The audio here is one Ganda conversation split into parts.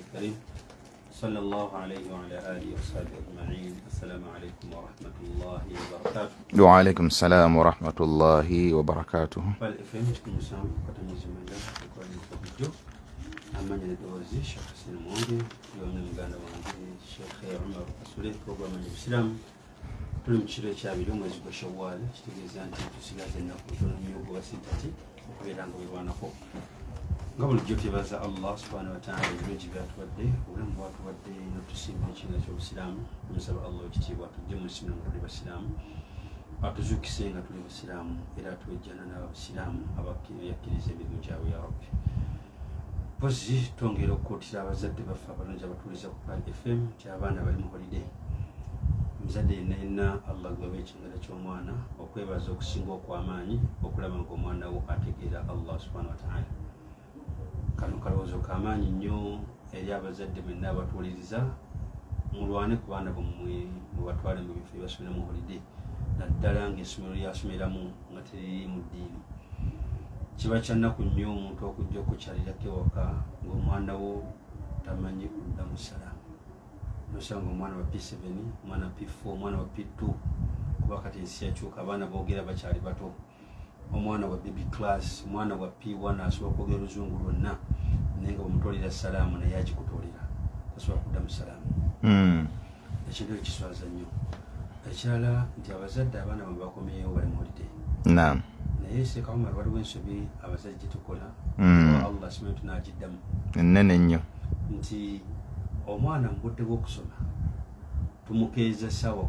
الكريم صلى الله عليه وعلى آله وصحبه أجمعين. السلام عليكم ورحمة الله وبركاته. وعليكم السلام ورحمة الله وبركاته. فالإفهم تكمسام فتميز مجال يكون يفضل أمان يدوزي شخص الموضي يوم نمغانا وانجي الشيخ عمر أسولي بروغرام الإسلام تلم تشري شابي لهم وزيب شوال تجيزان تسيغاز النقو تنميوغو وسيطتي وكبيران ويوانا فوق قبل جوتي بازا الله سبحانه وتعالى يجي باتودي ولم باتودي نتسيب نشينا شو الإسلام ونسأل الله يجي باتودي مسلم ولي بالإسلام atuzuki senga tuli basiramu era tuwejjana n'abasiraamu abakkiriza emirimu gyabwe ya rabbi. Pozi twongera okukuutira abazadde baffe abalungi abatuuliza ku Plan FM nti abaana bali mu holiday. Omuzadde yenna Allah gwe ekingala ky'omwana okwebaza okusinga okw'amaanyi okulaba ng'omwana wo ategeera Allah subhanahu wa ta'ala. Kano kalowoozo k'amaanyi nnyo eri abazadde mwenna abatuuliriza, mulwane ku baana bammwe mubatwale mu bifo ebasomera mu holiday. Naddala ng'essomero lyasomeramu nga teriri mu ddiini. Kiba kya nnaku nnyo omuntu okujja okukyalirako ewaka ng'omwana wo tamanyi kudda mu salaamu. Nosanga omwana wa P7, omwana wa P4, omwana wa P2 kuba kati ensi yakyuka, abaana boogera bakyali bato. Omwana wa baby class, omwana wa P1 asobola okwogera oluzungu lwonna naye nga bw'omutwalira salaamu naye agikutwalira tasobola kudda mu salaamu. Ekintu ekyo kiswaza nnyo. Ekirala nti abazadde abaana bwe bakomyewo bali mu holiday. Naam. Naye Sheikh Omar waliwo ensobi abazadde gye tukola Allah simanyi tunaagiddamu ennene nnyo nti omwana mu budde bw'okusoma tumukeeza ssaawa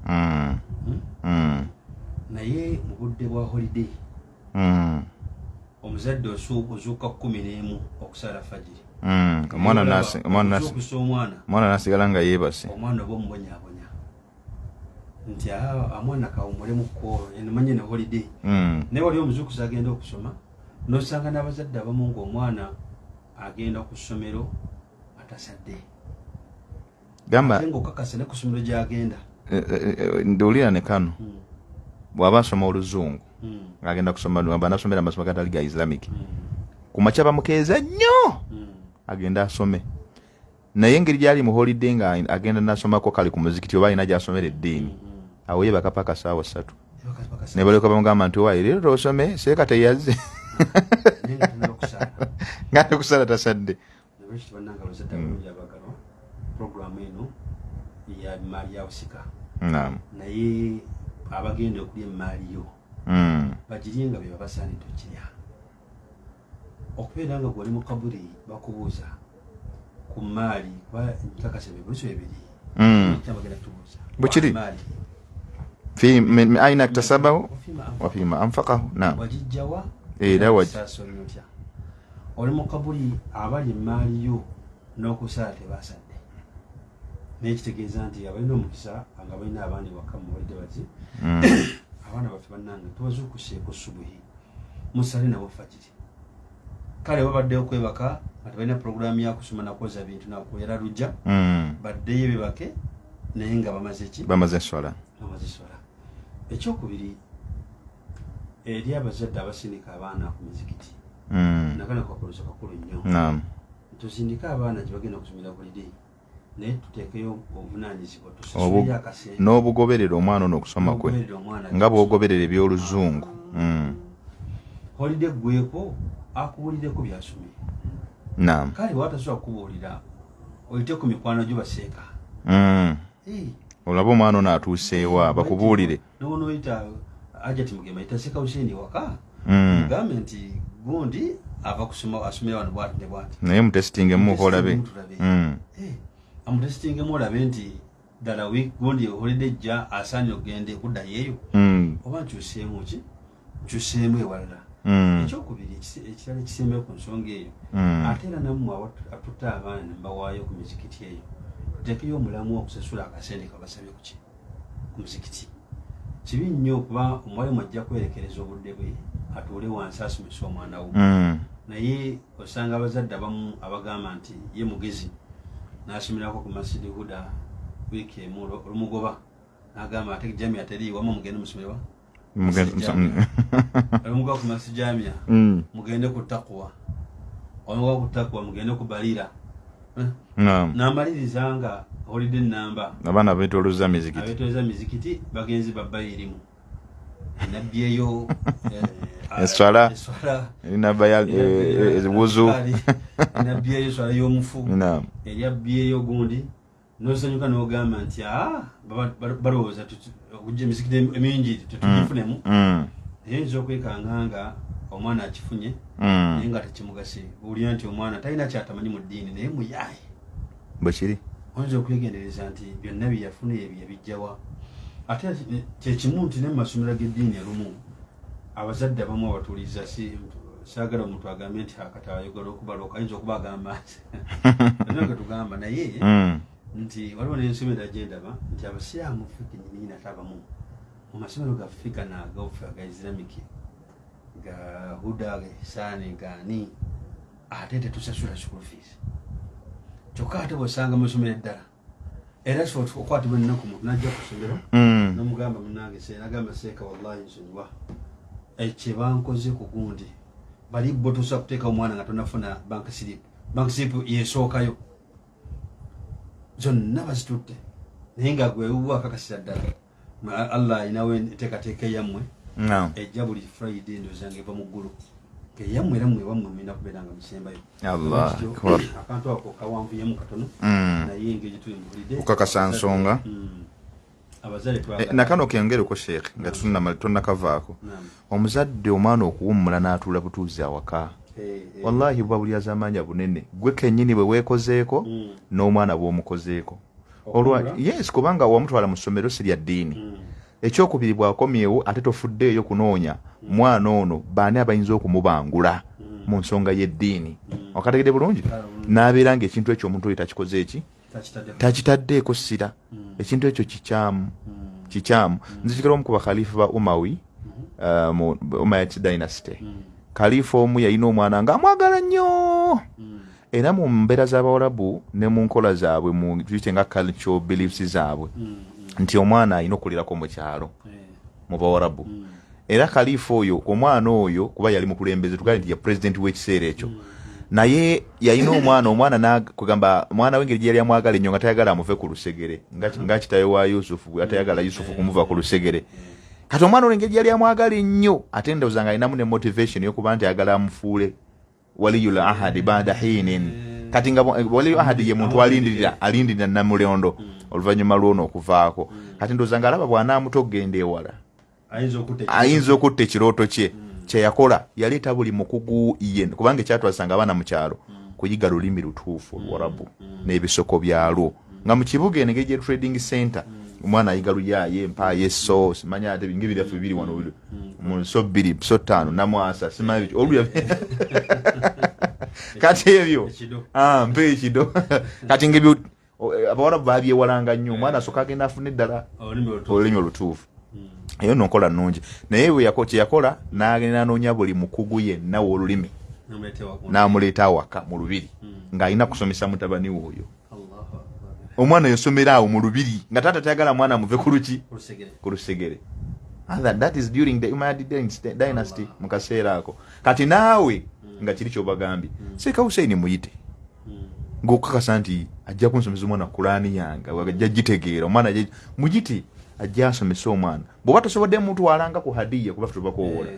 11:10. Naye mu budde bwa holiday omuzadde ozuuka 11 okusala fajiri. Omwana nasigala nga yeebase. Omwana oba omubonyaabonya nti amwana kawumulemu kwolwo emanye ne holiday. Naye wali omuzuukuzi agenda okusoma n'osanga n'abazadde abamu ng'omwana agenda ku ssomero atasadde. Gamba ate ng'okakasa ne ku ssomero gy'agenda. Nduulira ne kano bw'aba asoma oluzungu ng'agenda kusoma gamba nasomera amasomo gatali ga islamic. Ku makya bamukeeza nnyo agenda asome. Naye engeri gyali mu holiday nga agenda nasomako kali ku muzikiti oba alina gy'asomera eddiini. Awo yebaka paka ssaawa 3. Ne balyoka bamugamba nti owaye leero tosome seeka teyazze. Ng'ate kusala tasadde. Programu eno ya maali ya Obusika. Naam. Naye abagenda okulya emaali yo bagirye nga bye babasaanidde okirya. Okubeera nga gwali mu kabuli bakubuuza ku maali kuba nkakasa ebibuuzo ebiri kyabagenda tubuuza bukiri fi min aina iktasabahu wa fima anfaqahu. Naam. Wagijjawa era wagisasonyotya. Oli mu kabuli abali emaali yo n'okusala tebasadde. Naye kitegeeza nti abalina omukisa nga balina abaana ewaka mu balidde bazi abaana baffe bannange tubazuukuseeko subuhi musale nabo fajiri. Kale babadde okwebaka nga tebalina puroguramu ya kusoma nakoza bintu nakuera lujja baddeyo bebake naye nga bamaze ki? Bamaze swala. Ekyokubiri eri abazadde abasindika abaana ku mizikiti nakana kwakoluza kakulu nnyo. Naam. Tusindika abaana gye bagenda okusomera holiday naye tuteekeyo obuvunaanyizibwa tusasulire akaseera n'obugoberera omwana ono okusoma kwe nga bw'ogoberera eby'oluzungu. Holiday gweko akubuulireko byasomye. Naam. Kale watasobola kubuulira oyite ku mikwano gyo baseeka. Olaba omwana ono atuuseewa bakubuulire. N'onoyita Ajati Mugema itaseeka Hussein waka gambe nti gundi ava kusoma asomera wano bwati ne bwati. Naye mutesitingemu olabe. Amutesitingemu olabe nti ddala gundi holiday jja asaanye ogende kudda yeeyo oba nkyuseemu ki nkyuseemu ewalala. Ekyokubiri ekirala ekisembe ku nsonga eyo ate era nammwe atutte abaana ne mbawaayo ku mizikiti eyo tuteekeyo omulamu okusasula akasente kabasabye kuki ku muzikiti. Kibi nnyo okuba omwalimu ajja kwerekereza obudde bwe atuule wansi asomesa omwana wo. Naye osanga abazadde abamu abagamba nti ye mugezi n'asomerako ku Masjid Hidaayah wiiki emu olumugoba n'agamba ate jamia teri wama mugende musomerwa olumugoba ku Masjid Jamia mugende ku taqwa omuwa kutakwa mugende kubalira namaliriza nga holiday number abaana betoloza mizikiti bagenzi babbayirimu nabyeyo eswala inabaya ebuzu nabyeyo swala y'omufu eryabyeyo gundi nosanyuka n'ogamba nti balowooza okujja emizikiti emingi tetugifunemu eyinza okwekanga nga omwana akifunye naye nga tekimugase owulira nti omwana talina kyatamanyi mu ddiini naye muyaaye bwekiri oyinza okwegendereza nti byonna byeyafuna ebyo yabijjawa ate kyekimu nti ne mu masomero g'eddiini alumu abazadde abamu abatuliza saagala omuntu agambe nti akati ayogala okubaloka ayinza okuba agamba nanga tugamba naye nti waliwo n'ensomero gyendaba nti abasiraamu fekenyini nate abamu mu masomero ga Afrika nagaufe aga Islamic ga Huda ga Ihsani gani ate tetusasula school fees kyokka ate bw'osanga musomero eddala era so okwatibwa ennaku muntu najja ku ssomero n'omugamba munnange nagamba seeka wallahi nsonyiwa ekye bankoze ku gundi bali bo tosobola kuteeka omwana nga tonafuna bank slip yesookayo zonna bazitutte naye nga gwe wuwa akakasira ddala Allah ayinawo enteekateeka yammwe ejja buli Friday ndozanga eva mu ggulu keyammwe era mwewammwe mwina kubeera nga musembayo akantu ako kawanvuyemu katono naye engeri tuli mubulidde okakasa nsonga abazadde nakano kengereko sheekh nga tonnakavaako omuzadde omwana okuwummula n'atuula butuuzi awaka wallahi buba buli azamanya bunene gwe kennyini bwe weekozeeko n'omwana bw'omukozeeko yes kubanga wamutwala mu ssomero si lya ddiini ekyokubiri bw'akomyewo ate tofuddeeyo kunoonya mwana ono baani abayinza okumubangula mu nsonga y'eddiini okategedde bulungi n'abeera ng'ekintu ekyo omuntu oyo takikoze eki takitaddeeko ssira ekintu ekyo kikyamu nzikira omu ku bakhalifa ba Umawi mu Umayyad dynasty khalifa omu yalina omwana ng'amwagala nnyo era mu mbeera z'Abawarabu ne mu nkola zaabwe mu tuyite nga cultural beliefs zaabwe nti omwana alina okulirako mu kyalo mu Bawarabu era khalifa oyo omwana oyo kuba yali mukulembeze tugali nti ya president w'ekiseera ekyo naye yalina omwana nakugamba mwana w'engeri yali amwagala ennyo nga tayagala amuve ku lusegere nga kitawe wa Yusufu atayagala Yusufu kumuva ku lusegere kati omwana ono engeri yali amwagala ennyo ate ndowooza nga alinamu ne motivation yokuba nti ayagala amufuule waliyul ahadi baada hinin kati nga waliyul ahadi ye muntu alindirira Namulondo oluvannyuma lw'ono okuvaako kati ndowooza nga alaba bw'anaamuta okugenda ewala ayinza okutta ekirooto kye kyeyakola yaleeta buli mukugu ye kubanga ekyatwasanga abaana mu kyalo kuyiga lulimi lutuufu Oluwarabu n'ebisoko byalwo nga mu kibuga eno engeri trading center omwana ayiga luyaaye empaaye so simanya ate bingi biraffe bibiri wano so 2 so 5 namwasa simanyi olubya kati ebyo mpe ekido kati ngebyo Abawarabu babyewalanga nnyo omwana asooka agenda afune eddala olulimi olutuufu eyo nonkola nnungi naye bwe yakola n'agenda anoonya buli mukugu yenna w'olulimi n'amuleeta awaka mu lubiri ng'alina kusomesa mutabani we oyo omwana yosomera awo mu lubiri nga taata tayagala mwana muve ku lusegere that is during the Umayyad dynasty mu kaseera ako kati naawe nga kiri kyobagambye Sheikh Hussein muyite ng'okukakasa nti ajja kunsomesa omwana Kulaani yange ajja gitegeera omwana muyite ajja asomesa omwana bw'oba tosobodde mutwalanga ku hadiya kuba tubakowola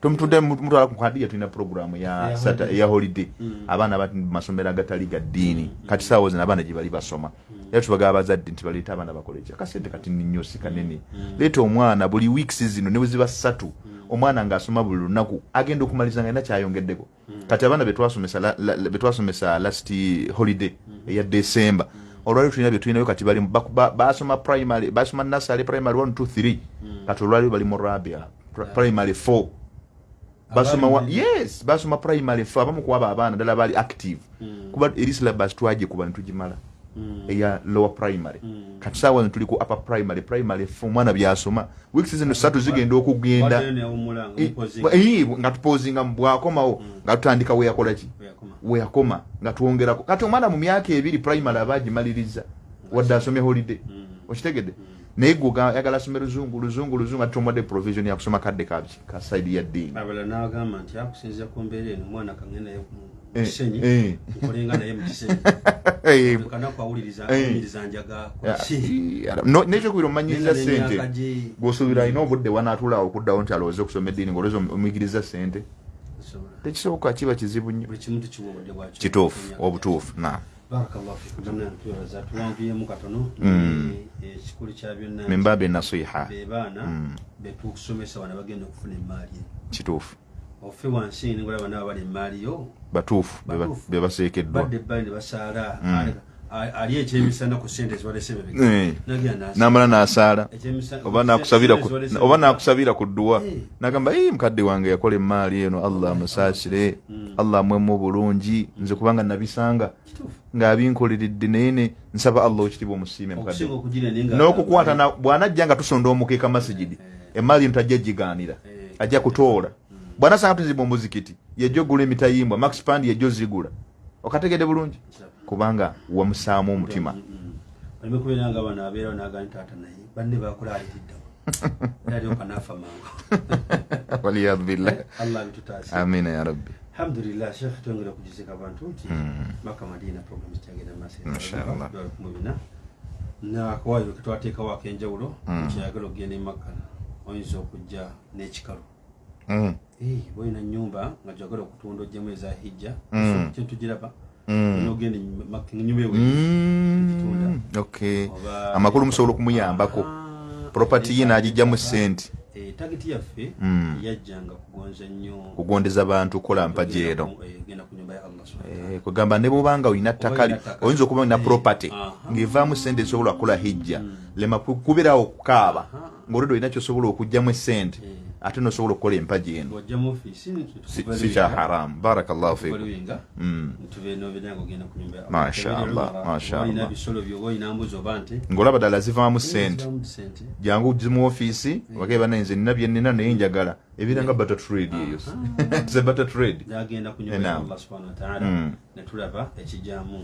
tomutudde mutwala ku hadiya tulina programu ya holiday abaana bati masomero agatali ga ddiini kati saawa zino abaana gye bali basoma era tubagaba abazadde nti baleeta abaana bakola ekyo akasente kati nnyo si kanene leeta omwana buli weeks zino ne bwe ziba 3 omwana ng'asoma buli lunaku agenda okumaliza nga alina kyayongeddeko kati abaana betwasomesa last holiday eya December olwali tulina bye tulinayo kati bali basoma primary basoma nursery primary 1 2 3 kati olwali bali mu Rabia primary 4 basoma primary 4 abamu kuba abaana ddala bali active kuba eri syllabus twaje kuba ntugimala eya lower primary kati saawa tuli ku upper primary 4 omwana byasoma weeks zino 3 zigenda okugenda nga tupozinga bwakomawo nga tutandika weyakoma nga tuwongerako kati omwana mu myaka 2 primary abagimaliriza wadde asomye holiday okitegedde naye gwe yagala asome luzungu ate omwadde provision yakusoma kadde ka side ya ddiini abala n'agamba nti akusinziira ku mbeera eno omwana kangenda Kisenyi nkolenga naye mu Kisenyi kana kwawuliriza njaga nekyo kwiro manyiriza sente gwosuubira alina obudde wanaatulaawo okuddawo nti alowooze okusoma eddiini ng'olowooza omuyigiriza sente tekisoboka kiba kizibu nnyo kituufu obutuufu na barakallahu fikum namna tuyoza tuwanviyemu katono ekikulu kya byonna mimbabe nasiha bebaana betukusomesa wana bagenda okufuna emaali kituufu ofe wansi ngolaba nabo bali emaali yo batuufu bebaseekeddwa badde bali basaala ali ekyemisana ku sente zibalesebe namala n'asaala oba nakusabira ku dduwa nagamba mukadde wange yakola emaali eno allah amusaasire allah amwemu bulungi nze kubanga nabisanga ng'abinkoleredde naye nsaba allah okitiibwa omusiime mukadde n'okukwata bw'anajja nga tusonda omukeeka masijidi emaali eno tajja gigaanira ajja kutoola bw'anasanga tuzimba omuzikiti yajja ogula emitayimbwa maxpand yajja ozigula okategedde bulungi kubanga wamusaamu omutima alime kubeera nga bano abeerawo n'agani taata naye banne bakola alitiddawo alyoka n'afa mangu waliyadu billah allah abitutaasi amina ya rabbi alhamdulillah shekh twongera okugizika abantu nti maka madina programs kyagenda mashallah mubina nakawaayo ketwateekawo ak'enjawulo kyayagala okugenda emakka oyinza okujja n'ekikalu boyina nyumba nga gyagala okutunda ojjemu eza hijja kyentugiraba nogenda nyumba ewe okay amakulu musobola okumuyambako property ye n'agijjamu sente tageti yaffe yajjanga kugonza nnyo kugondeza abantu kola mpaji eno genda ku nyumba ya Allah subhanahu kugamba ne bwobanga olina ttaka oyinza okuba olina property ng'evaamu sente esobola kukola hijja lema kubeerawo okukaaba ng'oludde olina kyosobola okugjamu esente ate nosobola okukola empaji eno si kya haramu barakallahu fikum mashallah ng'olaba ddala zivaamu sente jangu mu ofiisi wagee banayinza nina bye nnina naye njagala ebiranga butter trade eyo nze butter trade yagenda ku nyumba ya Allah subhanahu wa ta'ala netulaba ekijjamu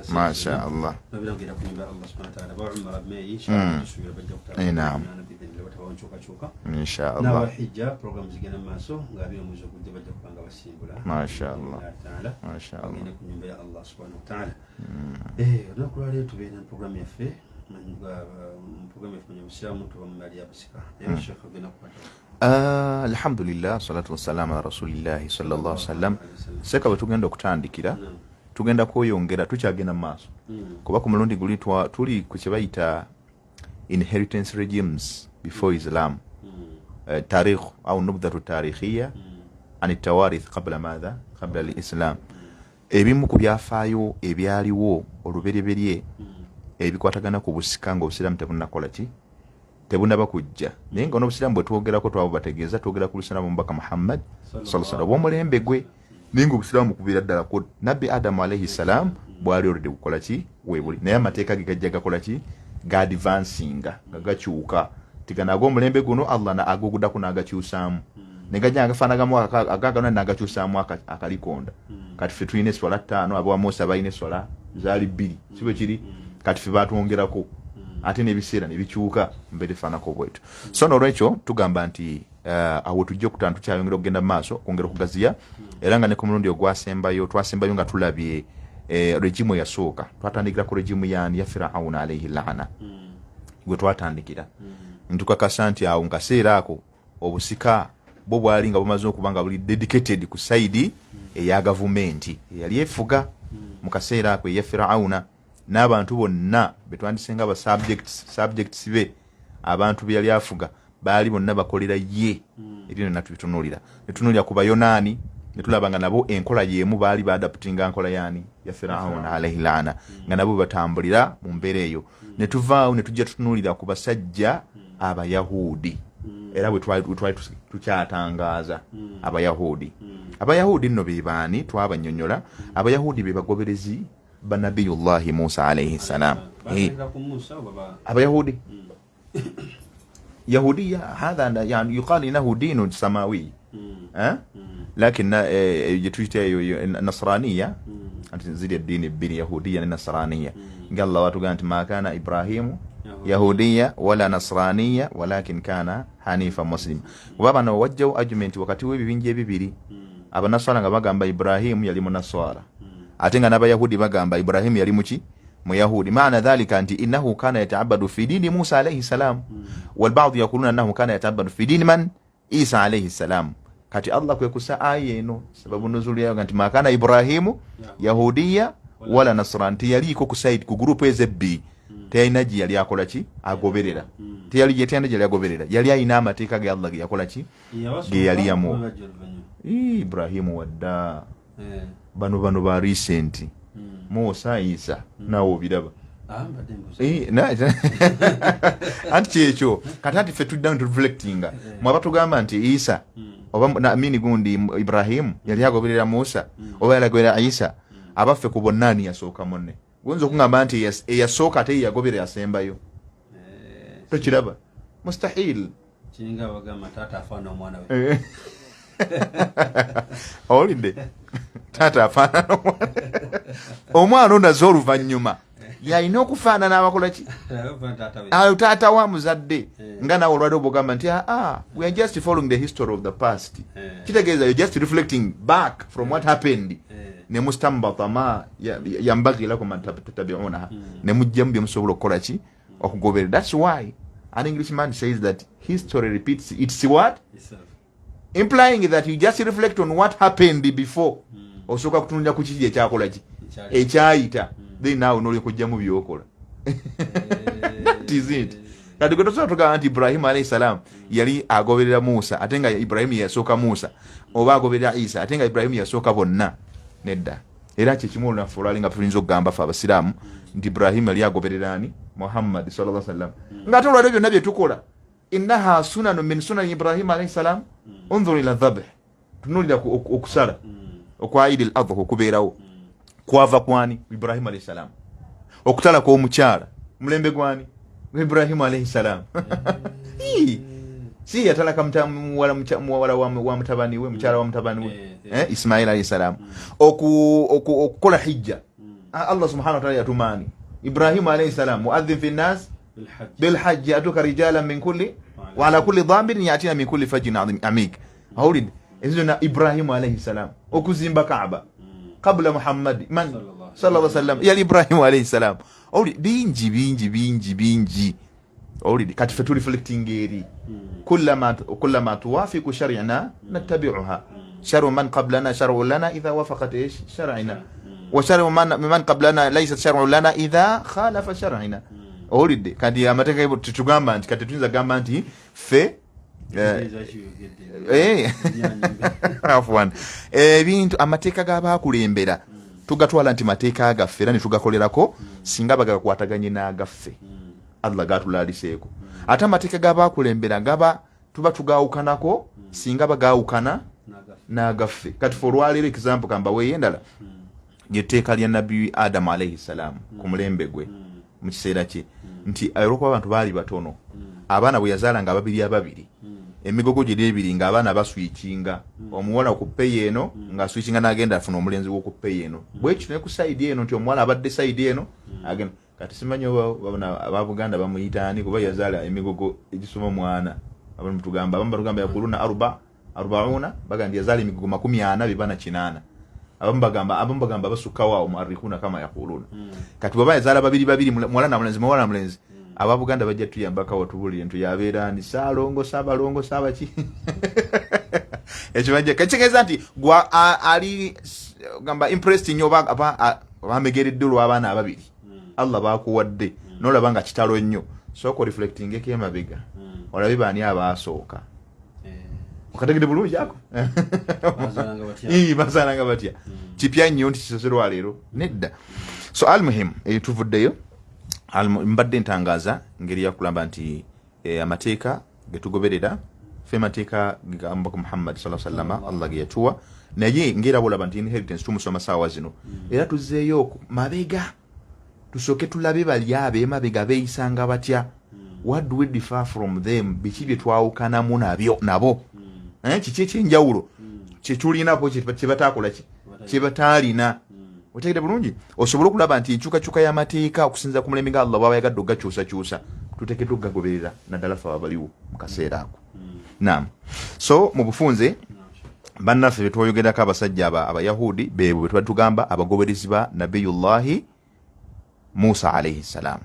mashallah nobiragenda ku nyumba ya Allah subhanahu wa ta'ala ba'umara bmeyi inshallah tusubira bajja kutala naam inshallah na hijja program zigenda maaso ngabira muzo kujja bajja kupanga basimbula mashallah ngenda ku nyumba ya Allah subhanahu wa ta'ala nakulwa leo tubeera program yaffe program yaffe Muslimu tuba mu mali ABSA Sheikh gena kupata alhamdulillah salatu wassalamu ala rasulillahi sallallahu alaihi wasallam seka batugenda okutandikira tugenda kweyongera tukyagenda maaso kuba ku mulundi guli tuli ku kye bayita inheritance regimes before Islam تاريخ أو نبذة تاريخية عن التوارث قبل ماذا؟ قبل الإسلام ebimu ku byafaayo ebyaliwo olubereberye ebikwatagana ku busika ng'obusiraamu tebunnakola ki tebunaba kujja naye nga n'obusiraamu bwe twogerako twabo bategeeza twogera ku lusiraamu mubaka Muhammad sallallahu bw'omulembe gwe naye ng'obusiraamu kubeera ddala ko nabbi Adamu alayhi salaam bwali oludde kukola ki weebuli naye amateeka ge gajja gakola ki ga advancinga nga gakyuka tigana ag'omulembe guno Allah na agoguddako n'agakyusaamu ne gajja agafaanagamu agagano n'agakyusaamu akalikonda kati ffe tulina eswala 5 abo Musa balina eswala zaali 2 si bwe kiri kati ffe baatwongerako ate n'ebiseera ne bikyuka mbeera efaanako bwetu so n'olwekyo tugamba nti awo tujja okutana tukyayongera okugenda mu maaso okwongera okugaziya era nga ne ku mulundi ogwasembayo twasembayo nga tulabye regimu yasooka twatandikira ku regimu yani ya Firauna alayhi laana gwe twatandikira ntukakasa nti awo nkaseera ako obusika bwo bwali nga bumaze okuba nga buli dedicated ku saidi eya gavumenti eyali efuga mu kaseera ako eya Firauna n'abantu bonna betwandisenga ba subjects be abantu be yali afuga baali bonna bakolera ye ebyo natubitunulira netunulira ku Bayonaani netulaba nga nabo enkola yemu baali baadaptinga nkola yani ya Firauna alayhi laana nga nabo batambulira mu mbeera eyo netuvaawo netujja tutunulira ku basajja Abayahudi era bwe twali tukyatangaza Abayahudi nno be baani twabanyonyola Abayahudi be bagoberezi ba Nabiyullahi Musa alayhi salam Abayahudi Yahudiya hadha yani yuqal innahu dinun samawi لكن يتوجه النصرانية أنت زيد الدين باليهودية النصرانية قال الله واتقانت ما كان إبراهيم يهودية ولا نصرانية ولكن كان حنيفا مسلم وبابا نوجهوا أجمنت وكتوه ببنجي ببيري abanaswara nga bagamba Ibrahim yali munaswara ate nga n'abayahudi bagamba Ibrahim yali muki muyahudi maana dhalika anti innahu kana yata'abbadu fi dini Musa alayhi salam wal ba'd yaquluna annahu kana yata'abbadu fi dini man Isa alayhi salam kati Allah kwekusa aya eno sababu nuzuli yayo nti makana Ibrahimu yahudiya wala nasran tiyaliko ku side ku group ezebbi teyinaji yali akola ki agoberera tiyali yetende yali agoberera yali ayina amateeka ge Allah ge yakola ki ge yali yamu Ibrahimu wadda bano ba recent Musa Isa nawo biraba anti kyekyo katati fe tudda reflecting mwaba tugamba nti Isa oba naamini gundi Ibrahim yali agoberera Musa oba yali agoberera Isa abaffe ku bonnani yasooka monne gonzo kungamba nti yasooka ate yagoberera asembayo tokiraba mustahil kinga bagamba tata afana omwana we olide tata afana omwana onazo oluvanyuma yalina okufaanana abakola ki tata wa muzadde nga nawe olwadde obugamba nti we are just following the history of the past kitegeeza you're just reflecting back from what happened ne mustambata ma yambagi lakum an tattabi'unaha ne mujjamu bye musobola okukola ki okugoberera. That's why an Englishman says that history repeats its what implying that you just reflect on what happened before osooka kutunulira ku kiki ekyakola ki ekyayita then now noli kujjamu byokola that is it. Kati gwe tosobola tugamba nti Ibrahim alayhi salam yali agoberera Musa ate nga Ibrahim yasooka Musa oba agoberera Isa ate nga Ibrahim yasooka bonna nedda. Era kyekimu olunafuula nga tulinza okugamba fe abasiraamu nti Ibrahim yali agoberera ani Muhammad sallallahu alaihi wasallam nga ate olwaliro byonna bye tukola innaha sunanu min sunani Ibrahim alayhi salam unzur ila dhabh tunulira okusala okwa Eid al-Adha okubeerawo kwava kwani Ibrahim alayhi salam okutala kwa omukyala mulembe gwani Ibrahim alayhi salam si yatalaka muwala wa mutabani we mukyala wa mutabani we Ismail alayhi salam okukola hijja Allah subhanahu wa ta'ala yatumani Ibrahim alayhi salam muadhdhin fi an-nas bil hajj atuka rijalan min kulli wa ala kulli dhambirin yatina min kulli fajjin amik hawlid izuna Ibrahim alayhi salam okuzimba Kaaba qabla Muhammad man sallallahu alaihi wasallam ya Ibrahim alayhi salam hawlid binji hawlid kati fetu reflecting eri kullama tuwafiqu shar'ana nattabi'uha shar'u man qablana shar'u lana idha wafaqat ايش shar'ina wa shar'u man qablana laysa shar'u lana idha khalafa shar'ina hawlid kati amateka ibo tutugamba nti kati tunza gamba nti fe afwan ebintu amateeka g'abakulembera tugatwala nti mateeka agaffe era ne tugakolerako singa bagakwataganye n'agaffe Allah gatulaliseeko ate amateeka g'abakulembera gaba tuba tugawukanako singa bagawukana n'agaffe. Kati for olwaleero example kamba weeyendala lyetteeka lya nabbi Adam alayhi salam ku mulembe gwe mu kiseera kye nti olwokuba abantu baali batono abaana bwe yazaalanga ababiri emigogo gye ebiri nga abaana baswikinga omuwala ku peyi eno nga aswikinga n'agenda afuna omulenzi w'oku peyi eno bwekyo ne ku sayidi eno nti omuwala abadde sayidi eno agenda kati simanyi aba Buganda bamuyita ani kuba yazaala emigogo egisoma omwana abamu tugamba abamu batugamba yakuluna 40 bagandi yazaala emigogo 48 abamu bagamba basukkawo muarikuna kama yakuluna kati baba yazaala babiri muwala na mulenzi aba Buganda bajja tuyambaka watubulire ntu yabeera ndi salongo sabaki ekyo bajja kachegeza nti gwa ali gamba impressed nyo bamegeredde olw'abaana ababiri Allah bakuwadde nolabanga kitalo nnyo soko reflecting ekemabega olabe bani abasooka okategede bulungi ako bazalanga batya kipya nnyo nti kisoserwa leero nedda. So almuhim tuvuddeyo mbadde ntangaza ngeri yakulamba nti amateeka getugoberera fe mateeka gamba ku Muhammad sallallahu alaihi wasallam Allah geyatuwa naye ngera bulaba nti inheritance tumusoma sawa zino era tuzeeyo mabega tusoke tulabe bali abe mabega beisanga batya what do we differ from them biki bye twawukanamu nabo kiki ekyenjawulo kyetulinapo kyebatakola kyebataalina otegede bulungi osobola okulaba nti enkyukakyuka y'amateeka okusinza ku mulembe nga Allah bw'aba yagadde ogakyusakyusa tuteekeddwa okugagoberera naddala fe abaliwo mu kaseera ako. Naam, so mu bufunze bannaffe betwoyogerako abasajja abayahudi bebo betubagamba abagoberezi ba nabiyullahi Musa alayhi salam.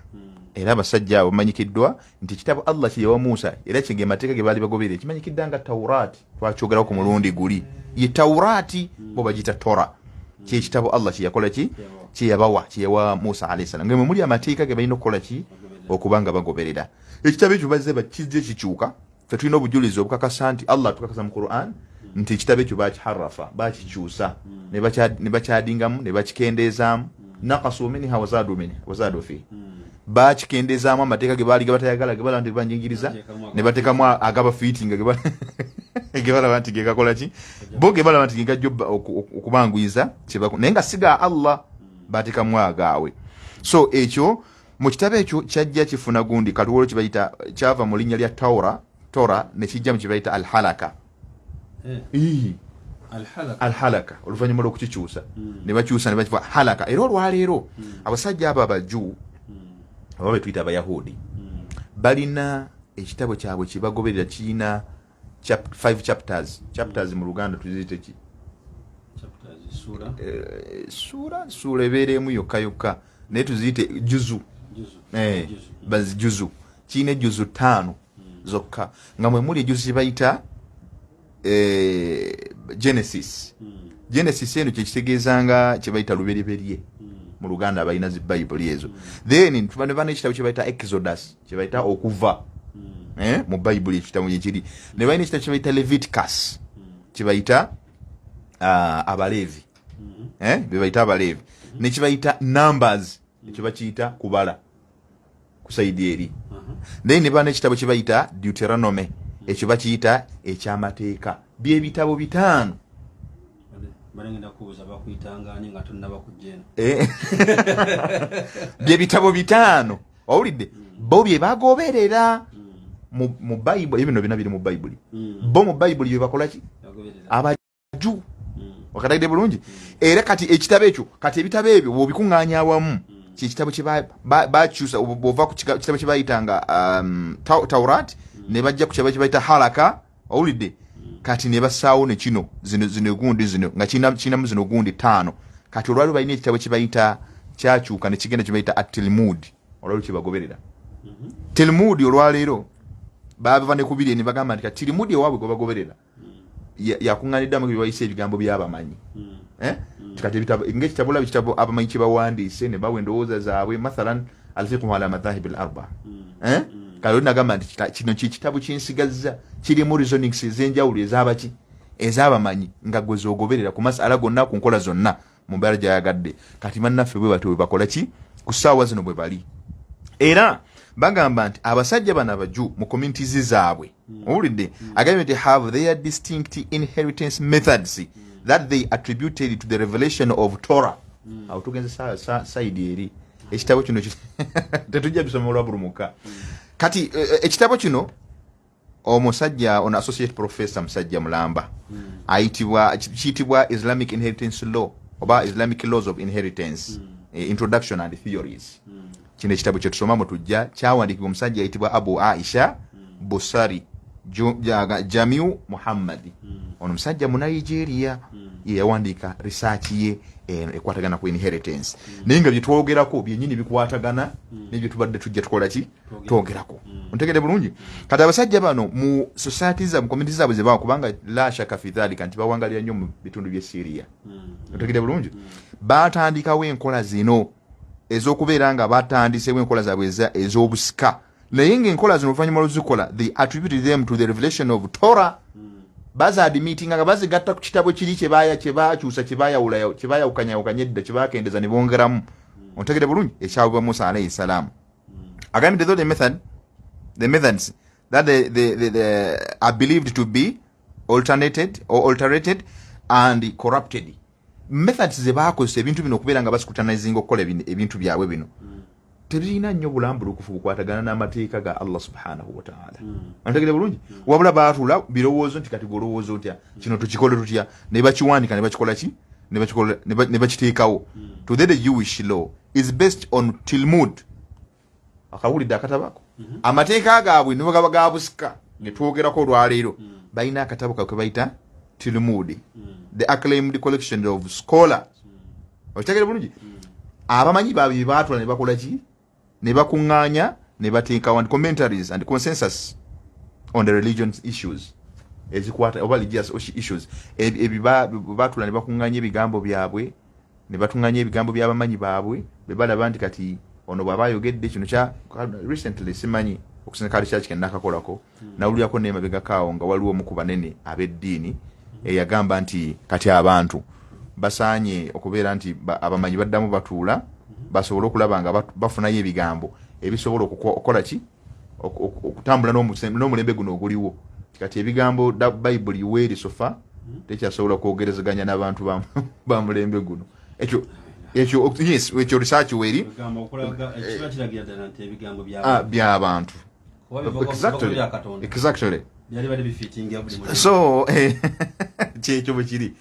Era abasajja abo bamanyikiddwa nti kitabo Allah kiyewa Musa era kige mateeka ge baali bagoberera kimanyikidda nga Tawraati twakyogerako ku mulundi guli ye Tawraati bo bagita Torah kye kitabo Allah kiyakola kiyewa Musa alayhi salam ng'emwe muli amateeka ge balina okukola okubanga bagoberera ekitabo ekyo bazze bakizze kikyuka ffe tulina obujulizi obukakasa nti Allah tukakasa mu Quran nti ekitabo ekyo bakiharafa bakikyusa ne bakyadingamu ne bakikendeezaamu naqasu minha wazadu fi bakikendeezaamu amateeka ge baali gabatayagala ge balaba nti banjingiriza ne bateekamu agaba fiiting ge balaba nti gegakola ki bo ge balaba nti gegajja okubanguyiza naye nga siga Allah bateekamu agaawe. So ekyo mu kitabo ekyo kyajja kifuna gundi katuwolo kibayita kyava mu linnya lya Tora ne kijja mu kibayita al-halaka. Al-halaka oluvannyuma lw'okukikyusa ne bakyusa ne bakiva halaka. Era olwaleero abasajja abo abaju aba betuyita abayahudi balina ekitabo kyabwe kibagoberera kiina 5 chapters mu Luganda tuziyite ki sura ebeeremu yokka naye tuziyite juzu juzu kiina juzu 5 zokka nga mwe muli ejuzu kibayita Genesis eno kyekitegeezanga kyebayita lubereberye mu Luganda abalina zi Bible ezo. Then tubana ekitabo kyebayita Exodus kyebayita okuva mu Bible ekitabo ekiri ne balina ekitabo kyebayita Leviticus kyebayita abaleevi bebayita abaleevi ne kyebayita Numbers ekyo bakiyita kubala kusaidi eri. Then ne bana ekitabo kyebayita Deuteronomy ekyo bakiyita ekyamateeka by'ebitabo 5 balengenda kuuza bakuyitanga nga tonnaba kujjena by'ebitabo 5 owulidde bo bye bagoberera mu Bible ebino bina biri mu Bible bo mu Bible bye bakola ki abaju wakatagide bulungi era kati ekitabo ekyo kati ebitabo ebyo bobikuŋŋaanya awamu kitabo kye bakyusa bova ku kitabo kye bayitanga Tawrat ne bajja ku kitabo kye bayita halaka owulidde kati ne basaawo ne kino zino gundi zino nga kinamu zino gundi 5 kati olwali balina ekitabo kye bayita kyakyuka ne kigenda kye bayita at-Talmud olwali kye bagoberera Talmud olwaleero bava ne kubiri ne bagamba nti Talmud ewaabwe gwe bagoberera yakuŋŋaaniddwamu bye bayise ebigambo by'abamanyi kati ebitabo ng'ekitabo laba ekitabo abamanyi kye bawandiise ne bawa endowooza zaabwe mathalan al-fiqhu ala madhahib al-arba kale nagamba nti kino kitabo kinsigazza kirimu reasonings ez'enjawulo ez'abaki ez'abamanyi nga gwe zoogoberera ku masala gonna ku nkola zonna mu mbeera gy'ayagadde kati bannaffe bwe batyo bwe bakola ki ku ssaawa zino bwe bali. Era bagamba nti abasajja bano abaju mu communities zaabwe owulidde agambye nti have their distinct inheritance methods that they attributed to the revelation of Torah. Awo tugenze saidi eri ekitabo kino tetujja bisoma olwabulumuka kati ekitabo kino omusajja ono associate professor musajja mulamba kiyitibwa Islamic Inheritance Law oba Islamic Laws of Inheritance Introduction and Theories. Kino ekitabo kye tusomamu tujja kyawandiikibwa omusajja ayitibwa Abu Aisha Busari Jamiu Muhammadi ono musajja mu Nigeria ye yawandiika research ye ekwatagana ku inheritance naye nga bye twogerako byennyini bikwatagana n'ebyo tubadde tujja tukola ki twogerako ontegedde bulungi. Kati abasajja bano mu society za mu community zaabwe ze bawa kubanga la shaka fi dhalika nti bawangalira nnyo mu bitundu by'e Syria ontegedde bulungi baatandikawo enkola zino ez'okubeera nga batandisewo enkola zaabwe ez'obusika naye ng'enkola zino oluvannyuma lwezikola they attributed them to the revelation of Torah bazaadimitinga nga bazigatta ku kitabo kiri kyebakyusa kyebayawukanyawukanya edda kyebakendeza ne bongeramu ontegedde bulungi ekyawubwa Musa alayhi salam. Agambye though the methods that they are believed to be alterated and corrupted methods ze baakozesa ebintu bino okubeera nga basikutanizinga okukola ebintu byabwe bino tebirina nnyo bulambulukufu bukwatagana n'amateeka ga Allah subhanahu wa ta'ala ontegedde bulungi wabula baatula birowoozo nti kati golowooza otya kino tukikole tutya ne bakiwandika ne bakikola ki ne bakiteekawo. Today the Jewish law is based on Talmud akawulidde akatabako amateeka gaabwe ne bagaba gabusika ne twogerako olwaleero balina akatabo kakwe bayita Tilmudi, the acclaimed collection of scholars. Okitegere bulungi? Abamanyi babiri baatula ne bakola ki? Ne bakuŋŋaanya ne bateeka on commentaries and consensus on the religious issues. Ezikwata oba religious issues. Baatula ne bakuŋŋaanya ebigambo byabwe, ne batuŋŋaanya ebigambo by'abamanyi baabwe, be balaba nti kati ono bw'aba ayogedde kino kya recently simanyi okusinziira kyaki ke nakakolako nawulirako n'emabega kaawo nga waliwo omu ku banene ab'eddiini eyagamba nti kati abantu basaanye okubeera nti abamanyi baddamu batuula basobole okulaba nga bafunayo ebigambo ebisobola okukola ki okutambula n'omulembe guno oguliwo kati ebigambo bayibuli weerisofa tekyasobola kwogerezeganya n'abantu ba mulembe guno ekyo research weri by'abantu exactly so kyekyo bwe kiri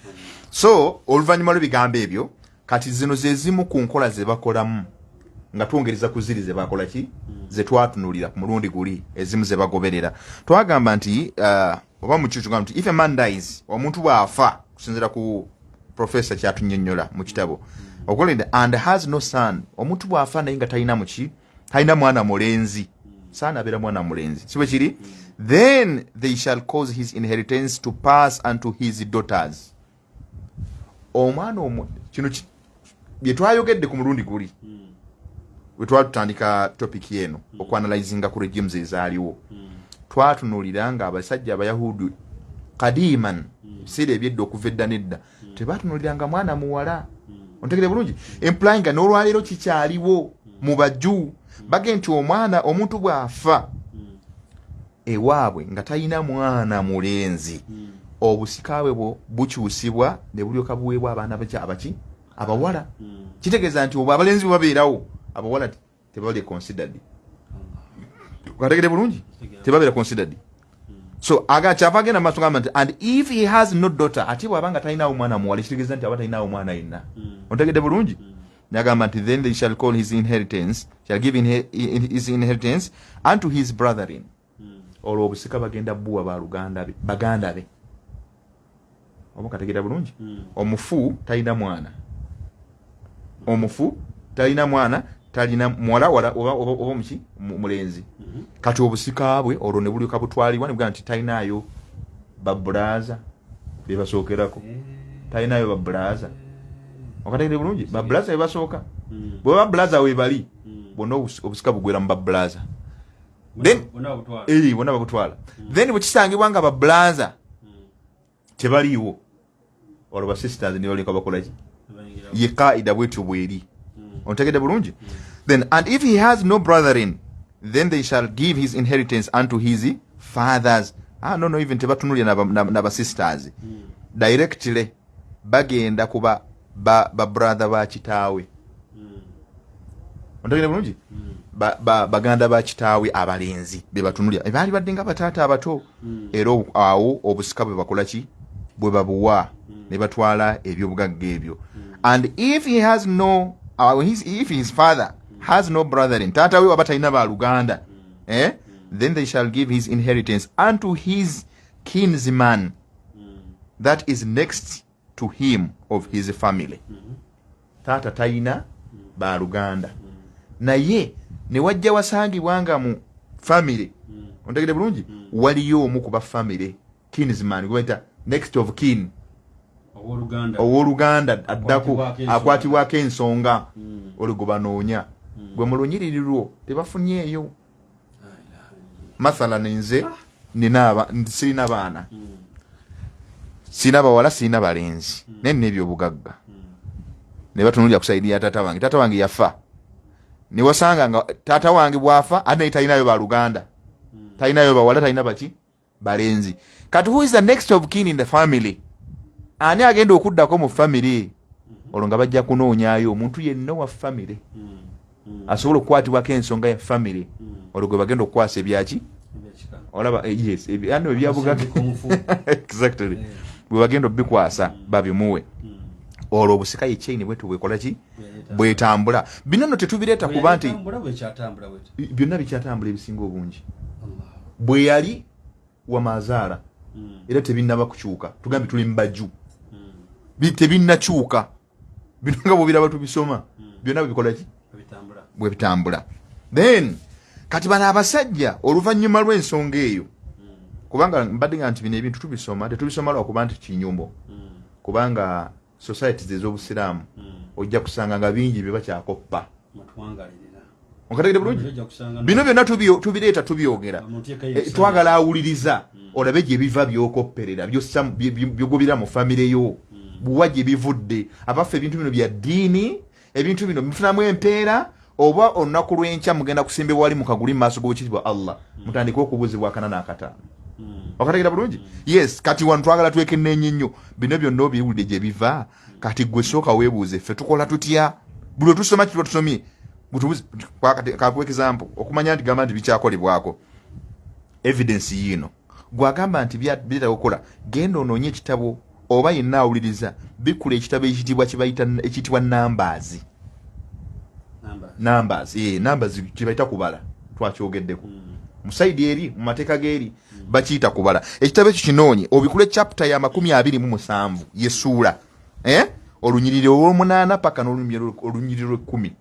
so oluvannyuma lw'ebigambo ebyo kati zino ze zimu ku nkola ze bakolamu nga twongereza ku ziri ze bakola ki ze twatunuulira ku mulundi guli ezimu ze bagoberera twagamba nti oba mu kyukyo nti if a man dies omuntu bw'afa kusinziira ku professor kyatunyonnyola mu kitabo okolende and has no son omuntu bw'afa naye nga talina muki talina mwana mulenzi saana abeera mwana mulenzi si bwe kiri then they shall cause his inheritance to pass unto his daughters omwana kino bye twayogedde ku mulundi guli bwe twatutandika topic eno okuanalyzinga ku regimes ezaaliwo twatunuulira nga abasajja abayahudi kadiman biseera ebyedda okuva edda nedda tebatunuuliranga mwana muwala ontegere bulungi implying nga n'olwaleero kikyaliwo mu baju bagenda nti omwana omuntu bw'afa ewaabwe nga talina mwana mulenzi obusika bwe bukyusibwa ne bulyoka buweebwa abaana abaki abawala kitegeeza nti obwo abalenzi bwe babeerawo abawala tebabale considered okategere bulungi tebabeera considered so kyava agenda maaso gamba nti and if he has no daughter ate bw'abanga talinawo mwana muwala ekitegeeza nti aba talinawo mwana yenna ontegedde bulungi nagamba nti then they shall call his inheritance shall give his inheritance unto his brethren olwo obusika bagenda buwa baganda be oba kategera bulungi omufu talina mwana talina muwala oba muki mulenzi kati obusika bwe olwo ne bulyoka butwalibwa ne bugamba nti talinayo babulaza be basookerako talinayo babulaza okategere bulungi babulaza be basooka bwe babulaza we bali bonna obusika bugwera mu babulaza then bonna babutwala then bwe kisangibwa nga babulaza tebaliiwo olwo basisters ne balyoka bakolaki ye kaida bwetyo bweri ontegedde bulungi then and if he has no brethren then they shall give his inheritance unto his fathers no even tebatunulira na sisters directly bagenda kuba ba brother ba kitaawe ontegedde bulungi baganda ba kitaawe abalenzi be batunulira baali badde nga bataata abato era awo obusika bwe bakola ki bwe babuwa ne batwala ebyobugagga ebyo and if he has no if his father has no brethren taata we waba talina baaluganda then they shall give his inheritance unto his kinsman that is next to him of his family taata talina baaluganda naye ne wajja wasangibwa nga mu family ontegedde bulungi waliyo omu ku ba family kinsman gweta next of kin owooluganda addako akwatibwako ensonga oligo banoonya gwe mu lunyiririrwo tebafunyeeyo mathala nze sirina baana sirina bawala sirina balenzi naye nina ebyobugagga ne batunulira kusaidiya taata wange yafa ne wasanga nga taata wange bwafa ate naye talinayo baluganda talinayo bawala talina baki balenzi kati who is the next of kin in the family ani agenda okuddako mu family olwo nga bajja kunoonyayo omuntu yenna wa family asobola okukwatibwako ensonga ya family olwo gwe bagenda okukwasa ebyaki olaba yes ano ebyabugagga exactly bwe bagenda obikwasa babimuwe olwo obusika ye chain bwetu bwekola ki bwetambula bino nno tetubireeta kuba nti byonna bikyatambula ebisinga obungi bwe yali wa mazaara era tebinnaba kukyuka tugambe tuli mu baju tebinnakyuka bino nga bwobiraba tubisoma byonna bwebikola ki bwe bitambula. Then kati bano abasajja oluvannyuma lw'ensonga eyo kubanga mbadde nga nti bino ebintu tetubisoma lwakuba nti kinyumo kubanga societies ez'obusiraamu ojja kusanga nga bingi bye bakyakoppa onkategede bulungi bino byonna tubireeta tubyogera twagala awuliriza olabe gye biva byokopperera byogobera mu famire yo buwa gye bivudde abaffe ebintu bino bya ddiini ebintu bino bifunamu empeera oba olunaku lw'enkya mugenda kusimbibwa wali mukaguli mu maaso g'obukitiibwa Allah mutandike okubuuzibwa akana n'akataano okategera bulungi. Yes, kati wano twagala twekenneenye nnyo bino byonna obiwulidde gye biva kati gwe sooka weebuuze ffe tukola tutya buli lwe tusoma kitwa tusomye kakuwa example okumanya nti gamba nti bikyakolebwako evidence yino gwagamba nti byetaaga okukola genda onoonye ekitabo oba yenna awuliriza bikula ekitabo ekiyitibwa numbers kye bayita kubala twakyogeddeko musaidi eri mu mateeka g'eri bakiyita kubala ekitabo ekyo kinoonye obikule chapter ya 27 yesuula olunyiriri olw'omunaana paka n'olunyiriri lw'ekkumi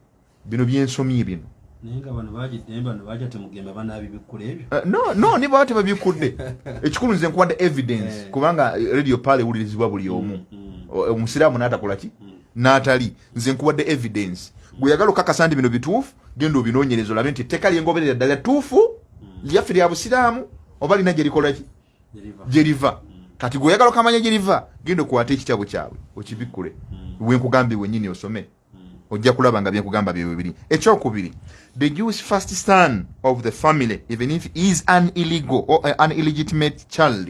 bino byensomye bino no ne baba tebabikudde ekikulu nze nkuwadde evidence kubanga radio pale ewulirizibwa buli omu omusiraamu n'atakola ki n'atali nze nkuwadde evidence gwe yagala okakasa nti bino bituufu genda obinoonyereza olabe nti etteeka lyengoberera ddala tuufu lyaffe lya busiraamu oba lina gye likola ki gye liva kati gwe yagala okamanya gye liva genda okukwata ekitabo kyabwe okibikkule wenkugambye wennyini osome ojja kulaba nga byenkugamba bye bibiri. Ekyokubiri, the Jewish first son of the family even if he is an illegal or an illegitimate child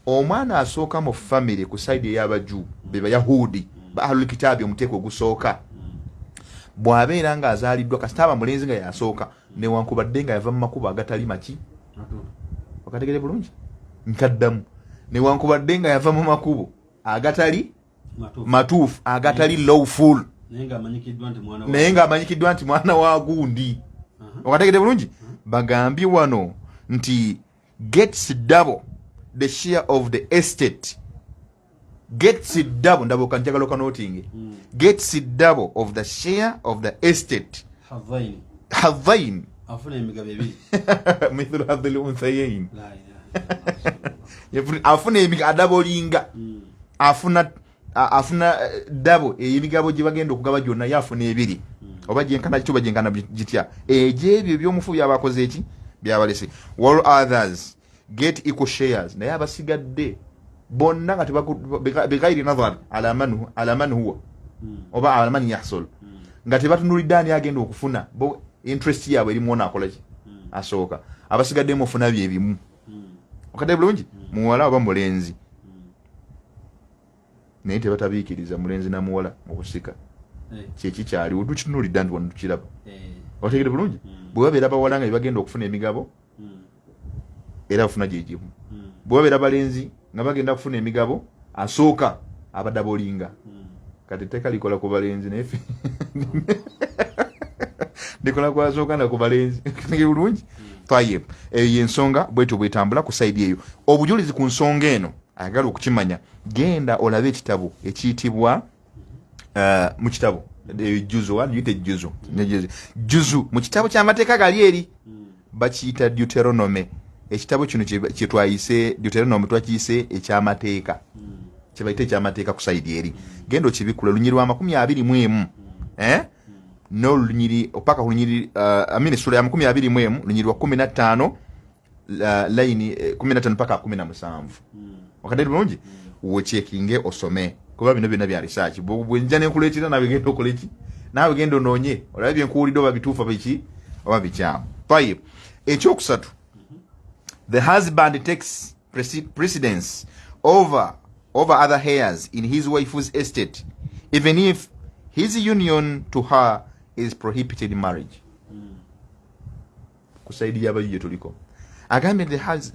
omwana asooka mu family ku side ey'abaju be bayahudi baahlul kitaabi omuteeko ogusooka bw'abeera nga azaaliddwa kasitaaba mulenzi nga yasooka newankubadde nga yava mu makubo agatali maki okategere bulungi nkaddamu newankubadde nga yava mu makubo agatali matuufu agatali lawful naye ng'amanyikiddwa nti mwana wa gundi okategere bulungi bagambye wano nti gets double the share of the estate gets double ndabo kanjagalo kanotinge gets double of the share of the estate hadhain afuna emigabe ebiri mithlu hadhil unthayain afuna emigabe adabolinga afuna dabo emigabo gye bagenda okugaba gyonna yafuna ebiri oba gyenkana kituba gyenkana gitya egyebyo by'omufu byabakoze eki byabalese while others get equal shares naye abasigadde bonna nga begairi nadhar ala man huwa oba ala man yahsul nga tebatunulidde ani agenda okufuna bo interest yaabwe erimuona akola ki asooka abasigadde mufuna bye bimu okadde bulungi muwala oba mulenzi naye tebatabiikiriza mulenzi na muwala mu kusika kyeki kyaliwo tukitunulidde nti wano tukiraba otegere bulungi bwe babeera bawala nga bagenda okufuna emigabo era bafuna gyegimu bwe babeera balenzi nga bagenda kufuna emigabo asooka abadabolinga kati teka likola ku balenzi naye likola kwasooka na ku balenzi tegere bulungi faye eyo yensonga bwetyo bwetambula ku saidi eyo obujulizi ku nsonga eno ayagala okukimanya genda olabe ekitabo ekiyitibwa mu kitabo juzu mu kitabo ky'amateeka gali eri bakiyita Deuteronome. Ekitabo kino kye twayise Deuteronome twakiyise ekyamateeka kyebayita ekyamateeka ku saidi eri genda okibikula lunyiri wa 21 n'olunyiri opaka ku lunyiri sura ya 21 lunyiri wa 15 line 15 paka 17 wakadde bulungi wechekinge osome kuba bino byonna bya research bwenja nenkuleetera nawe genda okoleki nawe genda onoonye olabe byenkuwulidde oba bituufa biki oba bikyamu. Five, ekyokusatu, the husband takes precedence over other heirs in his wife's estate even if his union to her is prohibited marriage. Kusaidi yabayiye tuliko agambye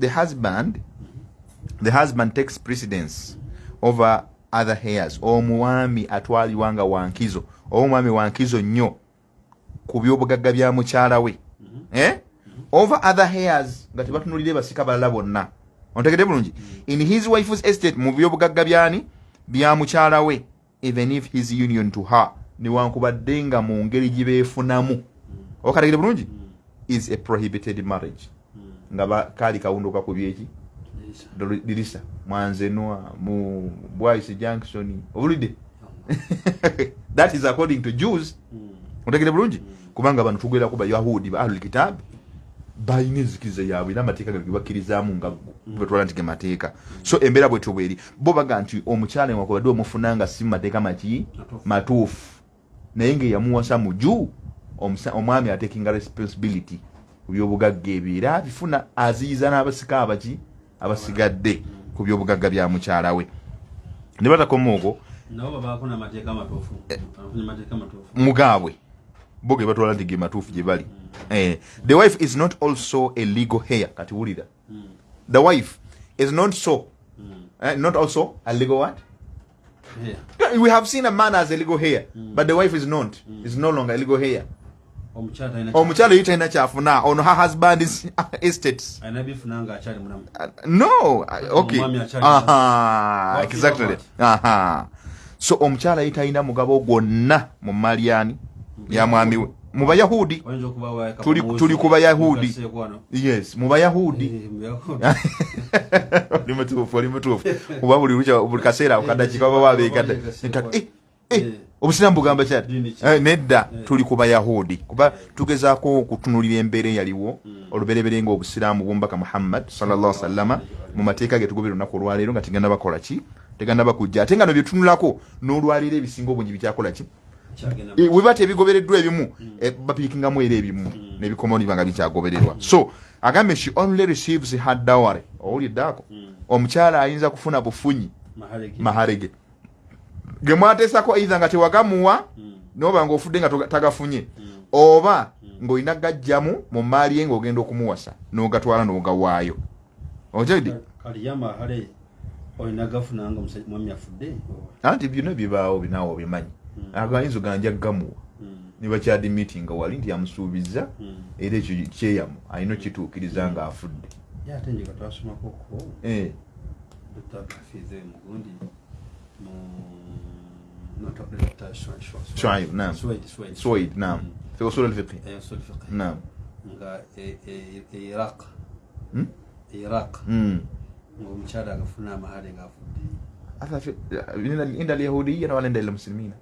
the husband takes precedence over other heirs. Omwami atwalibwanga wankizo, omwami wankizo nnyo ku byobugagga bya mukyala we over other heirs nga tebatunulire basika balala bonna ontegedde bulungi in his wife's estate mu byobugagga byani bya mukyala we even if his union to her newankubadde nga mu ngeri gibeefunamu okategedde bulungi is a prohibited marriage nga kali kawunduka ku byeki dirisa mwanzenwa mu Bwaisi Junction obulide that is according to Jews ontegedde bulungi kubanga abantu tugwera kuba Yahudi ba ahlul kitab bayina ezikiriza yaabwe n'amateeka gabakkirizamu nga betwala nti gemateeka so embeera bwetyo bweri bo baga nti omukyala wakubadde omufunanga si mateeka matuufu naye ngaeyamuwasa mu juu omwami atekinga responsibility ku byobugagga ebyo era abifuna aziyiza n'abasika abasigadde ku byobugagga bya mukyala we ne batakoma okwo mugaabwe boge batwala nti ge matuufu gye bali the wife is not also a legal heir kati wulira the wife is not not also a legal what we have seen a man as a legal heir but the wife is no longer a legal heir omukyala yita ina kyafuna on her husband's estates no okay exactly so omukyala yita ina mugabo gwonna mu malyani ya mwami we mu Bayahudi tuli ku Bayahudi yes mu Bayahudi limutuufu kuba buli kaseera okadakika baba babeekata obusiramu bugamba kyati nedda tuli ku Bayahudi kuba tugezaako okutunulira embeera eyaliwo olubereberye nga obusiraamu bw'omubaka Muhammad sallallahu alaihi wasallam mu mateeka ge tugobera olunaku olwaleero nga tegenda bakola ki tegenda bakujja ate nga no byetunulako n'olwaleero ebisinga obungi bikyakola ki webate ebigobereddwa ebimu bapiikingamu era ebimu n'ebikomo nibanga bikyagobererwa so agambe she only receives her dowry owuliddeako omukyala ayinza kufuna bufunyi maharege ge mwateesako either nga tewagamuwa noba ng'ofudde nga tagafunye oba ng'olina gajjamu mu maali ye ng'ogenda okumuwasa n'ogatwala n'ogawaayo okyedi anti byonna bibaawo binaawo bimanyi agayinza oganja gamuwa nibakyadi meeting nga wali nti yamusuubiza era ekyo kyeyamu alina okituukiriza nga afudde شعيب نعم سويد نعم في أصول الفقه نعم إيراق ومشارع قفنا مهاري قافودي هذا عند اليهودية ولا عند المسلمين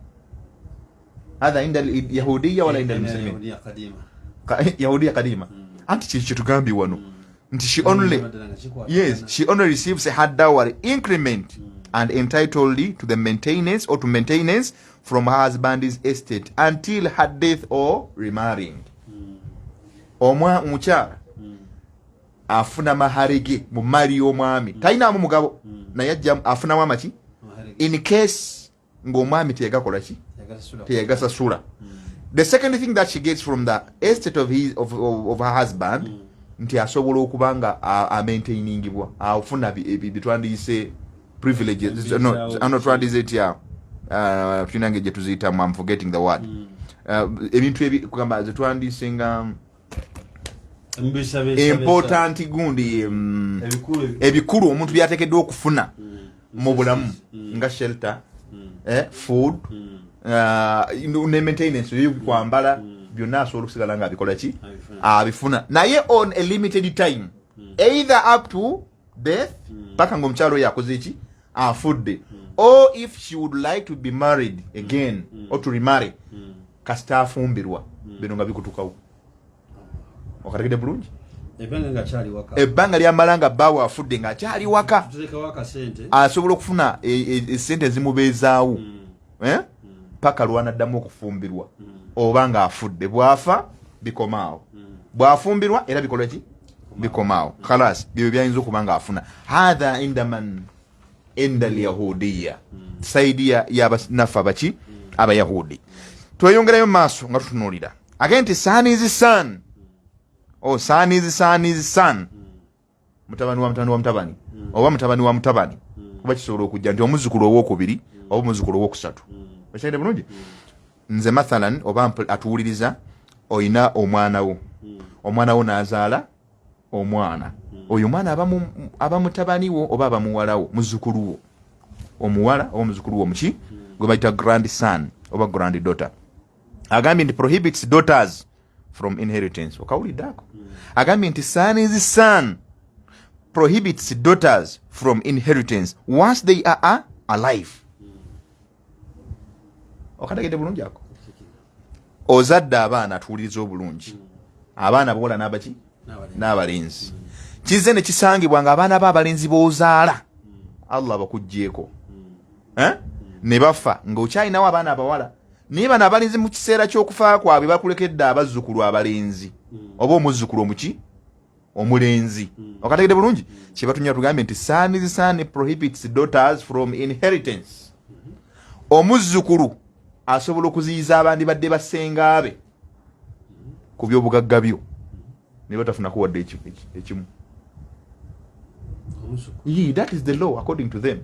هذا عند اليهودية ولا عند المسلمين يهودية قديمة يهودية قديمة أنت تشتغامبي وانو she only receives a hard dowry increment and entitled to the maintenance from her husband's estate until her death or remarrying. Omukyala afuna maharege mu mali y'omwami talinamu mugabo naye ajja afunamu amaki in case ng'omwami tegakola ki tegasasula. The second thing that she gets from the estate of her husband nti asobola okuba nga amaintainingibwa afuna bitwandiyise privileges no twandize tya tunange je tuzita I'm forgetting the word ebintu ebikugamba zetwandise nga important gundi ebikulu omuntu byatekeddwa okufuna mu bulamu nga shelter food ne maintenance y'okwambala byonna asobola okusigala nga abikola ki abifuna naye on a limited time either up to death paka ng'omukyalo oyo akoze eki afudde or if she would like to be married again or to remarry kasita afumbirwa bino nga bikutukawo okategedde bulungi ebbanga lyamala nga bbaawe afudde ng'akyali waka asobola okufuna esente ezimubeezaawo paka lwanaddamu okufumbirwa oba nga afudde bwafa bikomaawo bwafumbirwa era bikola ki bikomaawo khalas byo byayinza okuba nga afuna hadha indaman inda alyahudiya saidi y'abanafu abaki abayahudi tweyongerayo mu maaso nga tutunuulira again nti son is son mutabani wa mutabani oba mutabani wa mutabani kuba kisobola okujja nti omuzzukulu owokubiri oba omuzzukulu owokusatu okyagende bulungi nze mathalan oba atuwuliriza oyina omwana wo n'azaala omwana oyo mwana aba mutabaniwo oba aba muwalawo muzukuluwo omuwala oba muzukuluwo muki gwe bayita grandson oba granddaughter. Agambye nti prohibits daughters from inheritance. Okawuliddako agambye nti son is son prohibits daughters from inheritance once they are alive. Okategedde bulungi ako ozadde abaana tuwuliriza obulungi abaana bola n'abaki n'abalenzi kize ne kisangibwa nga abaana b'abalenzi b'ozaala Allah abakuggyeko ne bafa ng'okyalinawo abaana abawala naye bano abalenzi mu kiseera ky'okufa kwabwe bakulekedde abazzukulu abalenzi oba omuzzukulu omuki omulenzi. Okategedde bulungi kyebatunya tugambye nti son is son prohibits daughters from inheritance. Omuzzukulu asobola okuziyiza abandi badde basengaabe ku by'obugagga byo ne batafunako wadde ekimu. That is the law according to them.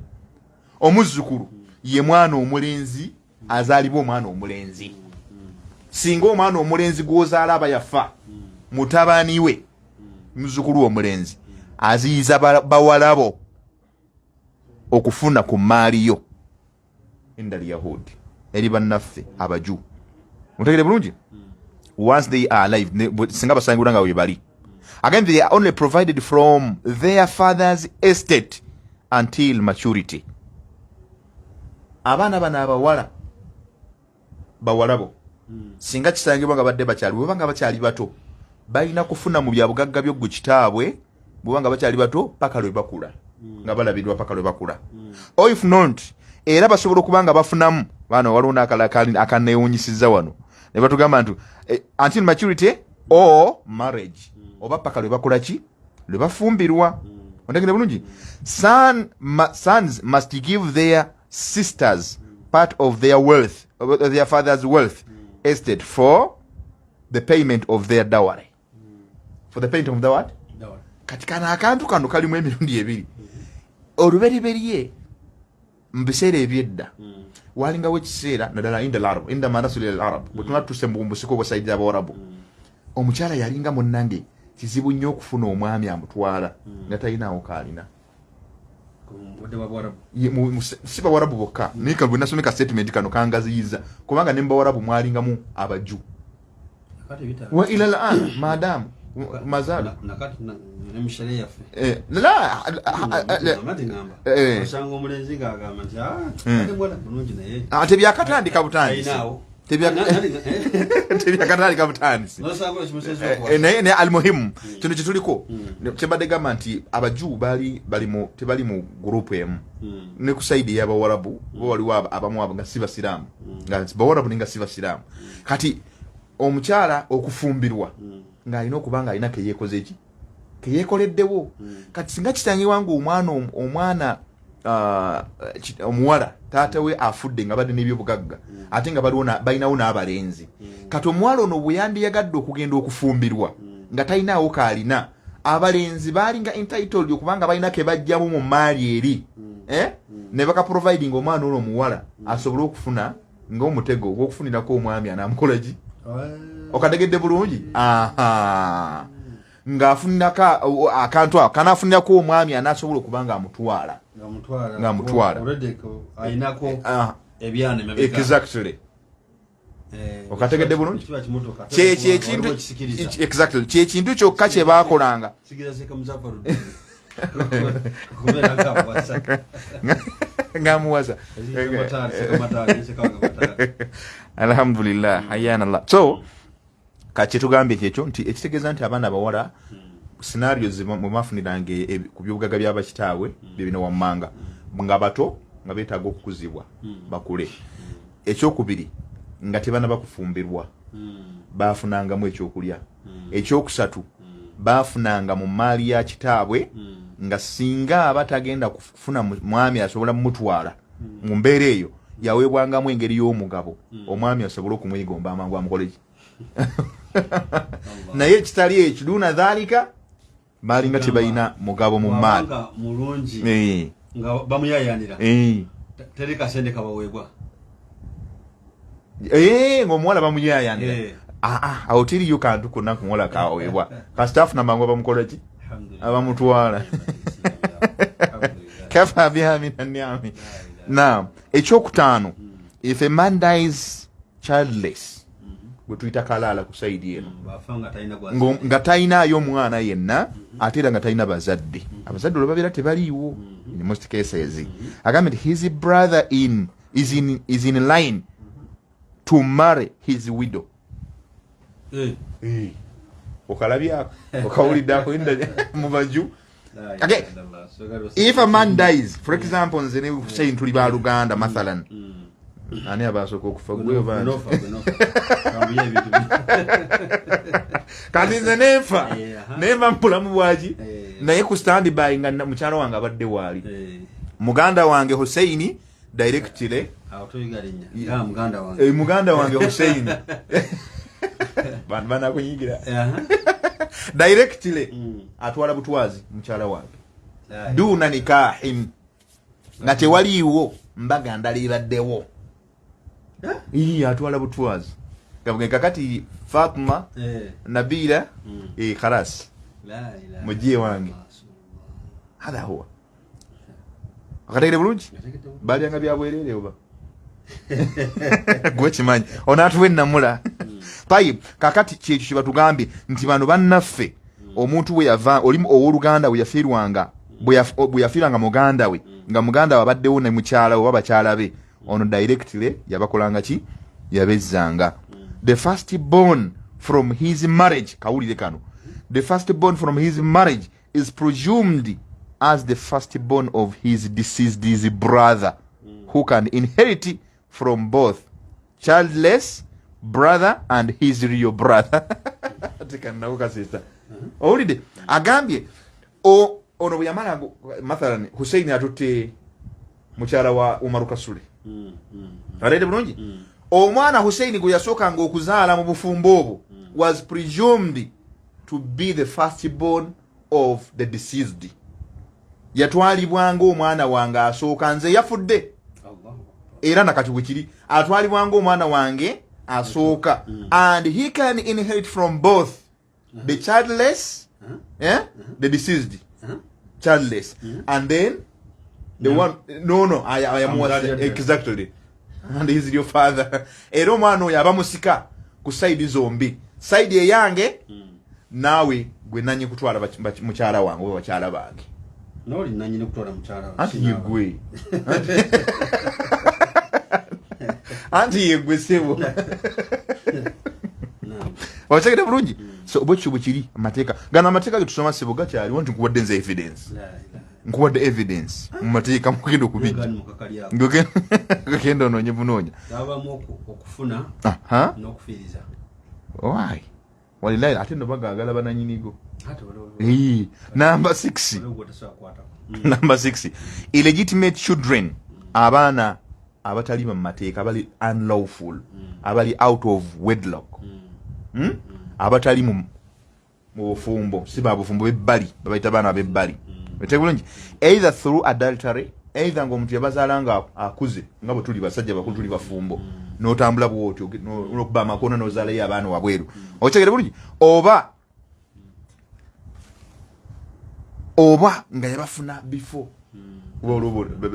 Omuzzukulu ye mwana omulenzi azaalibwa omwana omulenzi. Singa omwana omulenzi gw'ozaala aba yafa mutabani we muzzukulu omulenzi aziyiza bawalabo okufuna ku maali yo endali yahudi eri bannaffe abaju. Mutegere bulungi once they are alive singa basangibwa nga we bali. Again they are only provided from their father's estate until maturity. Abaana bana abawala bawalabo singa kisangibwa nga badde bakyali bwe banga bakyali bato balina kufuna mu byabugagga by'ogwo kitaabwe bwe banga bakyali bato paka lwe bakula nga balabirwa paka lwe bakula. Or if not era basobola okubanga bafunamu bana walona akaneewunyisiza wano ne batugamba nti until maturity or marriage oba paka lwe bakola ki lwe bafumbirwa. Ondegere bulungi sons must give their sisters part of their wealth, their father's wealth estate for the payment of their dowry. For the payment of the what? Dowry. Katikana akantu kano kalimu emirundi ebiri. Oluberiberiye mbiseera ebyedda walingawo ekiseera naddala inda manasuli al arab bwe tunatuse mu bumbusiko bw'osayidi abawarabu omukyala yalinga munnange kizibu nnyo okufuna omwami amutwala nga talinaawo kaalina. Si bawarabu bokka naye bwe nasomeka statement kano kangaziyiza kubanga ne mbawarabu mwalingamu abaju wa ila al-an madam mazalu tebyakatandika butandisi tebyakatandika butandisi naye almuhimu kino kituliko kyembadde gamba nti abaju tebali mu gurupu emu ne ku saidi y'abawarabu bo waliwo abamu nga si basiraamu nga bawarabu ninga si basiraamu. Kati omukyala okufumbirwa ng'alina okuba nga alina keyeekoze eki keyeekoleddewo. Kati singa kitangibwa nga omwana omuwala taata we afudde nga badde n'ebyobugagga ate nga balinawo n'abalenzi. Kati omuwala ono bwe yandiyagadde okugenda okufumbirwa nga talinaawo kaalina abalenzi baalinga entitled okubanga balina ke bajjamu mu maali eri ne bakaproviding omwana ono omuwala asobole okufuna ng'omutego ogw'okufunirako omwami anaamukola ki. Okategedde bulungi ng'afunirako akantu ako kanaafunirako omwami anaasobola okuba nga amutwala exactly. Okategedde bulungi kyekintu kyokka kye baakolanga ngamuwaza alhamdulillah hayyanallah. So kati tugambye kyekyo nti ekitegeeza nti abaana abawala scenarios mwe bafuniranga ku byobugagga by'abakitaabwe bibino wammanga nga bato nga beetaaga okukuzibwa bakule. Ekyokubiri nga tebana bakufumbirwa baafunangamu ekyokulya. Ekyokusatu baafunanga mu maali ya kitaabwe nga singa abatagenda kufuna mwami asobola mutwala mu mbeera eyo yaweebwangamu engeri y'omugabo omwami asobola okumwegomba amangu amukoleki. Naye kitali ekyo duna dhalika balinga tebalina mugabo mu maali nga bamuyayanira teri kasende kabaweebwa ng'omuwala bamuyayanira awo tiriyo kantu konna kumuwala kaweebwa kasitaafu namangu bamukolaki abamutwala kafa byamina nyami. Now ekyokutaano, if a man dies childless, gwe tuyita kalaala ku saidi eno, nga talinayo mwana yenna ate era nga talina bazadde, abazadde olwo babeera tebaliiwo in most cases, agambye nti his brother is in line to marry his widow. Okalabyako okawuliddako mu baju. Okay. If a man dies, for example, nze ne Hussein tuli ba Luganda mathalan, ani abasooka okufa gwe oba kati nze nefa mpulamu bwaki naye ku stand by nga mukyala wange abadde waali muganda wange Hussein directly muganda wange Hussein bana kunyigira directly atwala butwazi mukyala wange duna nikahin nga tewaliiwo mbaga ndalibaddewo atwala butwazi kakati Fatma Nabila khalas mujie wange hada huwa akategere bulungi balyanga byabwerere oba gwe kimanyi onatuwe namula payi kakati kyekyo kibatugambye nti bano bannaffe omuntu we yava olimu ow'Oluganda we yafiirwanga bwe yafiiranga muganda we nga muganda we abaddewo ne mukyala we bakyala be ono directly yabakolanga ki yabezzanga. The first born from his marriage, kawulire kano, the first born from his marriage is presumed as the firstborn of his deceased brother, who can inherit from both childless brother and his real brother. Olide agambye ono bwe yamala mathalan Hussein atutte mukyala wa Umaru Kasule alede bulungi omwana Hussein gwe yasookanga okuzaala mu bufumbo obwo was presumed to be the firstborn of the deceased. Yatwalibwanga omwana wange asooka, nze yafudde era nakati bwe kiri atwalibwanga omwana wange asooka, and he can inherit from both the childless the deceased childless and then the one I am exactly and he's your father. Era omwana oyo abamusika ku side zombi, side eyange nawe gwe nanyi kutwala mukyala wange oba bakyala bange noli nanyi ne kutwala mukyala anti yegwe anti yegwe sebo wachakira bulungi. So bwekyo bwekiri amateeka gano, amateeka getusoma sebo gakyali wanti nkuwadde nze evidence, nkuwadde evidence mu mateeka mugenda okubijja ngenda ononye bunoonya abamu okufuna n'okufiiriza. Why? Walilahi ate no bagagala bananyinigo. Number 6. Number 6. Illegitimate children, abana abatali mu mateeka, abali unlawful, abali out of wedlock, abatali mu bufumbo, si ba bufumbo bebbali, babayita baana bebbali. Betegulungi either through adultery, either ng'omuntu yabazaalanga akuze nga bwe tuli basajja bakulu tuli bafumbo n'otambula bw'otyo n'okuba amakono n'ozaalayo abaana wabweru, okitegere bulungi, oba nga yabafuna before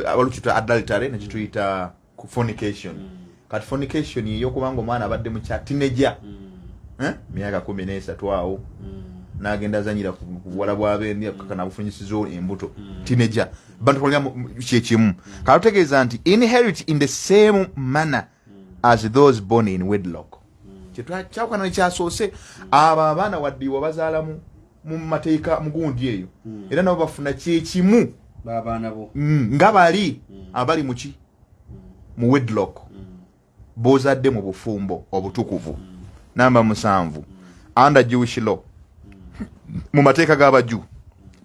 abalukita adultery nekituyita fornication. Kati fornication y'okubanga omwana abadde mu kya teenager myaka 13 awo n'agenda azanyira ku buwala bw'abendi kakana bufunyisizo embuto teenager bantu kolya kyekimu. Katutegeeza nti inherit in the same manner as those born in wedlock. Kyakwana nekyasoose abo abaana waddiwa bazaala mu mateeka mugundi eyo era nabo bafuna kyekimu babaana bo nga bali abali muki mu wedlock bozadde mu bufumbo obutukuvu. Namba 7 under Jewish law mu mateeka g'abaju,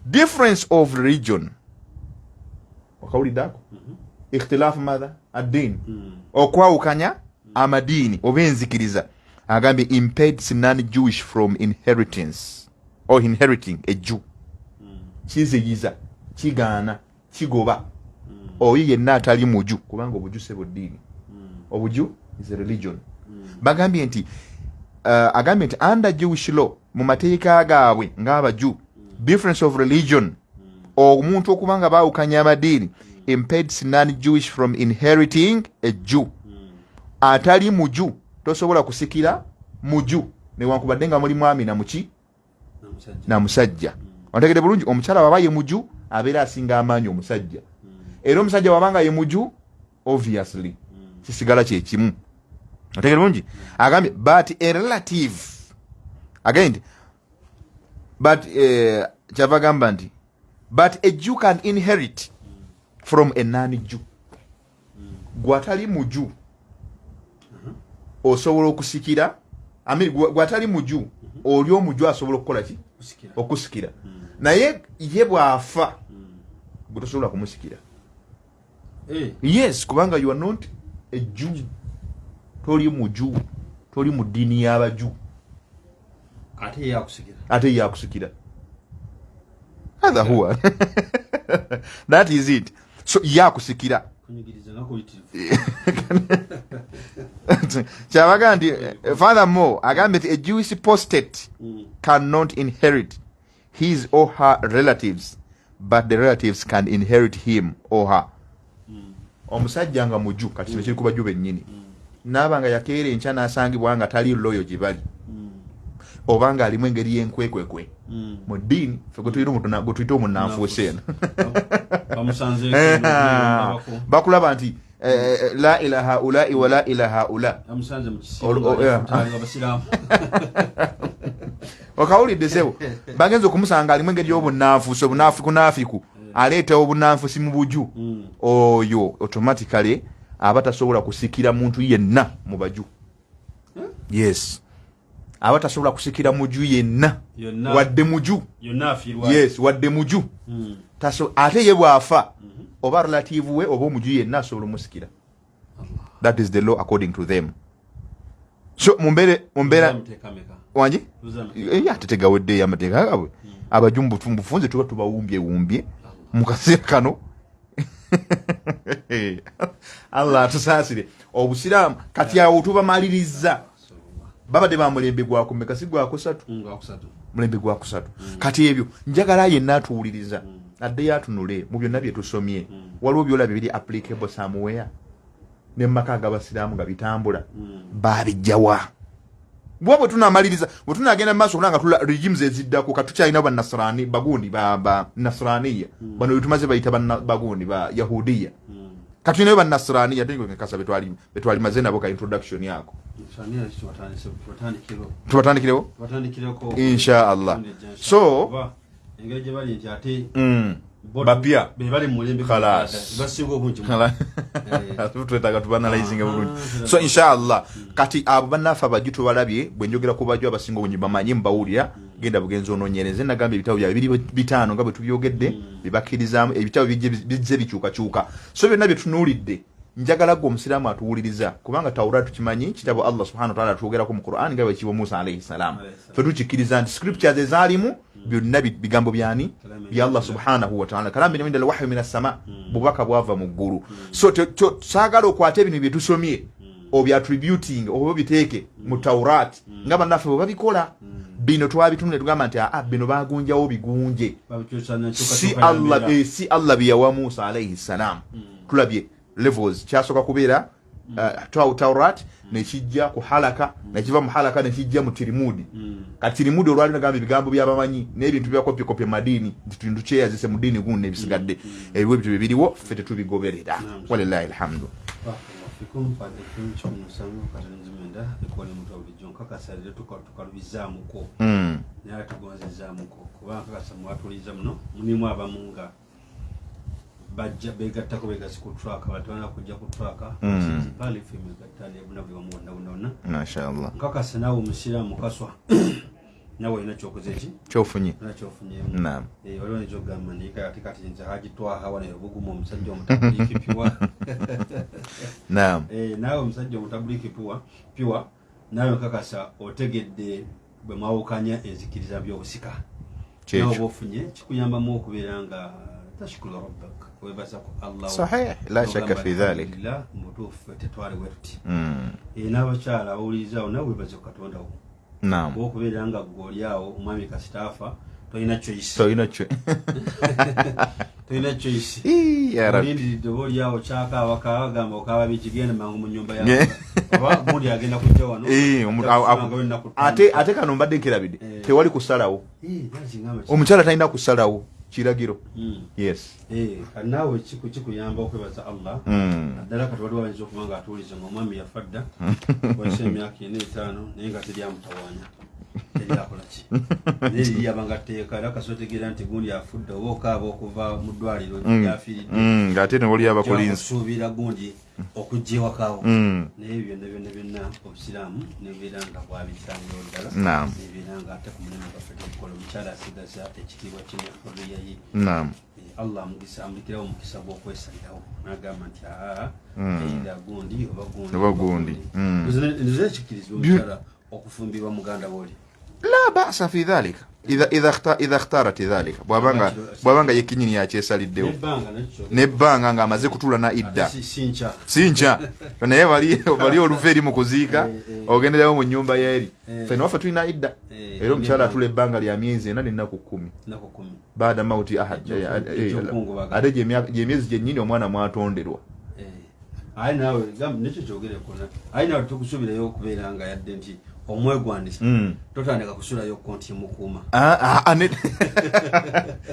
difference of religion wakawulidako ikhtilafu madha ad-din okwawukanya amadini oba enzikiriza, agambye impedes non-Jewish from inheritance or inheriting a Jew. Kiziyiza, kigaana, kigoba oyo yenna atali muju, kubanga obuju sebo ddiini, obuju is a religion. Bagambye nti agambye nti under Jewish law mu mateeka gaabwe ng'abaju, difference of religion omuntu okubanga baawukanya amadiini impedes non-Jewish from inheriting a Jew. Atali muju tosobola kusikira muju newankubadde nga muli mwami na musajja. Ontegedde bulungi, omukyala baba ye muju abeera asinga amaanyi omusajja. Era omusajja wabanga ye muju obviously kisigala kye kimu. Ontegedde bulungi, agambye but a relative again but kyava gamba nti but a Jew can inherit from a non-Jew. Gwatali muju osobola okusikira, gwatali muju oli omuju asobola okukola ki? Okusikira. Naye ye bwafa gwe tosobola kumusikira. Yes, kubanga you are not a Jew. Toli muju, toli mu ddiini y'Abaju. Ate yakusikira. Hatha huwa. That is it. So yakusikira. Kyavaga nti furthermore agambye nti a Jewish apostate cannot inherit his or her relatives, but the relatives can inherit him or her. Omusajja nga muju kati kino kiri ku baju bennyini naabanga yakeera enkya n'asangibwa nga tali loyo gye bali obanga alimu engeri y'enkwekwe mu ddiini ffe gwe tuyita omunnanfuusi eno bakulaba nti la ilaha ulai wa la ilaha ula okawulidde sebo bagenza okumusanga alimu engeri y'obunnanfuusi obunafiku aleeta obunnanfuusi mu buju oyo automatically aba tasobola kusikira muntu yenna mu baju. Yes, aba tasobola kusikira muju yenna wadde muju. Yes, wadde muju ate ye bwafa oba relative we oba omuju yenna asobola musikira. That is the law according to them. So mumbera wanji tetegawedde y'amateeka gabwe abajumbu tumbufunze tuba tubawumbye mu kaseera kano. Allah tusaasire obusiraamu kati awo tubamaliriza babadde bamulembe gwako mekasi gwako 3 mulembe gwako 3 kati ebyo njagala yenna atuwuliriza adde yatunule mu byonna bye tusomye waliwo byolabye biri applicable somewhere ne maka g'abasiraamu nga bitambula babijjawa bwe tunamaliriza bwe tunagenda maaso kulanga tula regimes eziddako katukyalina bannasrani bagundi ba nasraniya bano tumaze bayita bagundi ba yahudiya kati nayo bannasraniya tengo nkasa betwali maze nabo ka introduction yako tubatandikireko insha Allah. So engeri gye bali nti ate bapya bali mulembe basinga obungi twetaaga tubanalizing bulungi. So inshallah kati abo bannafa bajutu balabye bwe njogera ku baju abasinga obungi bamanyi mbawulira genda bugenzo ononyereze nagambye ebitabo bya 2 nga bwe tubyogedde bibakirizamu ebitabo bijje bikyuka. So byonna bye tunuulidde njagala gwe omusiraamu atuwuliriza kubanga Tawrat tukimanyi kitabo Allah subhanahu wa ta'ala atuwogerako mu Qur'an nga bwe kibo Musa alayhi salam fe tukikiriza nti scriptures ezaalimu byonna bigambo byani bya Allah subhanahu wa ta'ala kalambi min al-wahyi min as-sama bubaka bwava mu ggulu. So saagala okwate ebintu bye tusomye obi attributing obo biteeke mu Tawrat nga bannafe bwe babikola bino twabitunule tugamba nti bino bagunjawo bigunje si Allah byawa Musa alayhi salam. Tulabye levels kyasoka kubeera Tawrat nekijja ku halaka nekiva mu halaka nekijja mu tirimudi kati tirimudi olwali nagamba ebigambo by'abamanyi n'ebintu bya kopye madini ntitundu kyeyazise mu dini guno ebisigadde ebyo ebyo biriwo ffe tetubigoberera walillahi alhamdu. bajja begattako begasi ku track batwana kujja ku track pale film gatali ebuna bwe wonna mashallah nkakasa nawo omusiraamu kaswa nawe ina kyokozeeki kyofunye naam waliwo ne kyogamba ndika kati nze hagitwa hawa ne bugumu omusajja omutabuliki piwa naam nawe omusajja omutabuliki piwa nawe nkakasa otegedde bwe mwawukanya enzikiriza by'obusika nawe bofunye kikuyambamu okubeera nga تشكر ربك ويبارك الله صحيح لا شك في ذلك لا مطوف تتوالي وقتي n'abakyala awuliriza nawe webaze katonda wo naam okubeera nga goliawo omwami kasitafa toyina choice toyina choice ya rabbi ndi dogoli yawo chaka wakagamba okawa bijigenda mangu mu nyumba yawo aba gundi agenda kujja wano ate kano mbadde nkirabidde tewali kusalawo omukyala talina kusalawo kiragiro yes nawe kikuyamba okwebaza Allah naddala kati waliwo ayinza okuba nga atuulize ng'omwami yafadda wayise emyaka 45 naye nga teryamutawanya teryakolaki naye yabanga tteeka era kasotegeera nti gundi afudde oba okaaba okuva mu ddwaliro yafiiridde ng'ate ne wali abakolinzi suubira gundi okujja ewakaawo naye byonna obusiraamu nebeera nga bwabitangiro ddala nebeera nga ate ku mulimu gwaffe tegukola omukyala asigaza ekitiibwa ky'emyafurriya ye Allah amulikirawo omukisa gw'okwesalirawo n'agamba nti era gundi oba gundi nzo ekikkirizibwa omukyala okufumbirwa muganda bwoli la ba'sa fi dhalika idha ikhtarat dhalika bwabanga yekinyini yakyesaliddewo nebbanga ng'amaze kutula na idda sincha naye bali oluva eri mu kuziika ogenderawo mu nnyumba yeeri ffe nawaffe tulina idda era omukyala atula ebbanga lya myezi 4 n'ennaku 10 baada mauti ahad ate gyemyezi gyennyini omwana mwatonderwa aye naawe nekyo kyogerekona aye naawe tukusuubirayo okubeera nga yadde nti omwegwanisa totandika kusulayo konti mukuuma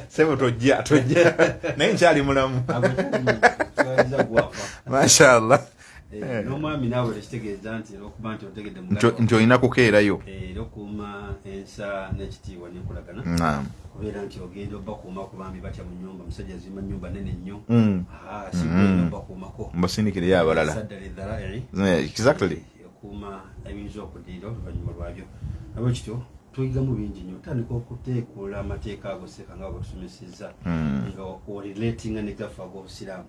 sebo tojja naye nkyali mulamu mashallah n'omwami naawe tekitegeeza nti okuba nti otegedde nti olina kukeerayo era okuuma ensa n'ekitiibwa n'enkolagana kubeera nti ogenda obakuuma kubambi batya mu nnyumba musajja azimba nnyumba nene nnyo sigenda obakuumako mbasindikire abalala exactly okuuma ebiyinza okuddira oluvannyuma lwabyo nabwe kityo tuyigamu bingi nnyo otandika okuteekula amateeka ago seeka nga bwetusomesezza nga orelatinga ne gafa ag'obusiraamu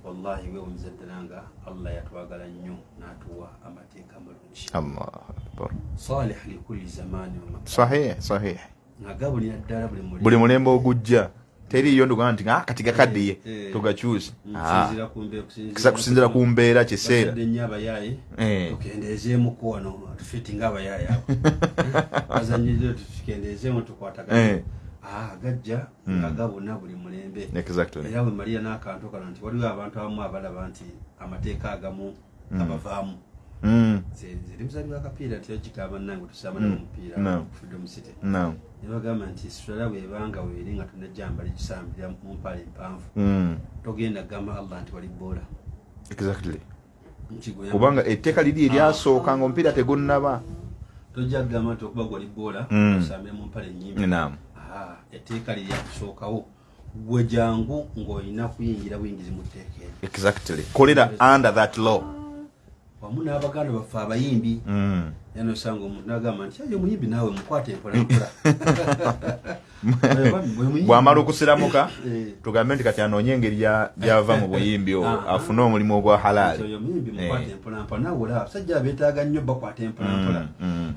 wallahi we omuzaddala nga Allah yatwagala nnyo n'atuwa amateeka amalungi salih likulli zamaani sahih ngagabulira ddala buli mulembe ogujja teriyo nduga nti kati gakaddiye tugakyusa kusinzira ku mbeera kiseera tukendeezeemu kuwano tufitinga abayaayi abo bazanyirire tukendeezeemu tukwatagana gajja nga gabuna buli mulembe era bwe malira n'akantu kano nti waliwo abantu abamu abalaba nti amateeka agamu abavaamu ziri akapiira tiyagikaba nange tusamba n'omupiira freedom city nebagamba nti sitwala bwebanga weeri nga tunajjamba ligisambira mu mpale empanvu togenda kugamba Allah nti wali boola kubanga etteeka liri eryasooka nga omupiira tegunnaba tojja kugamba nti okuba gwali boola osambira mu mpale ennyimbi etteeka liri akusookawo gwe jangu ng'olina kuyingira buyingizi mu tteeka eryo kolera under that law wamu n'abaganda baffe abayimbi yanosanga omuntu n'agamba nti ayo muyimbi naawe mukwate empolampola bw'amala okusiramuka tugambe nti kati anoonye engeri gyava mu buyimbi afune omulimu ogwa halaali oyo muyimbi mukwate empolampola nawe olaba abasajja abeetaaga nnyo bakwata empolampola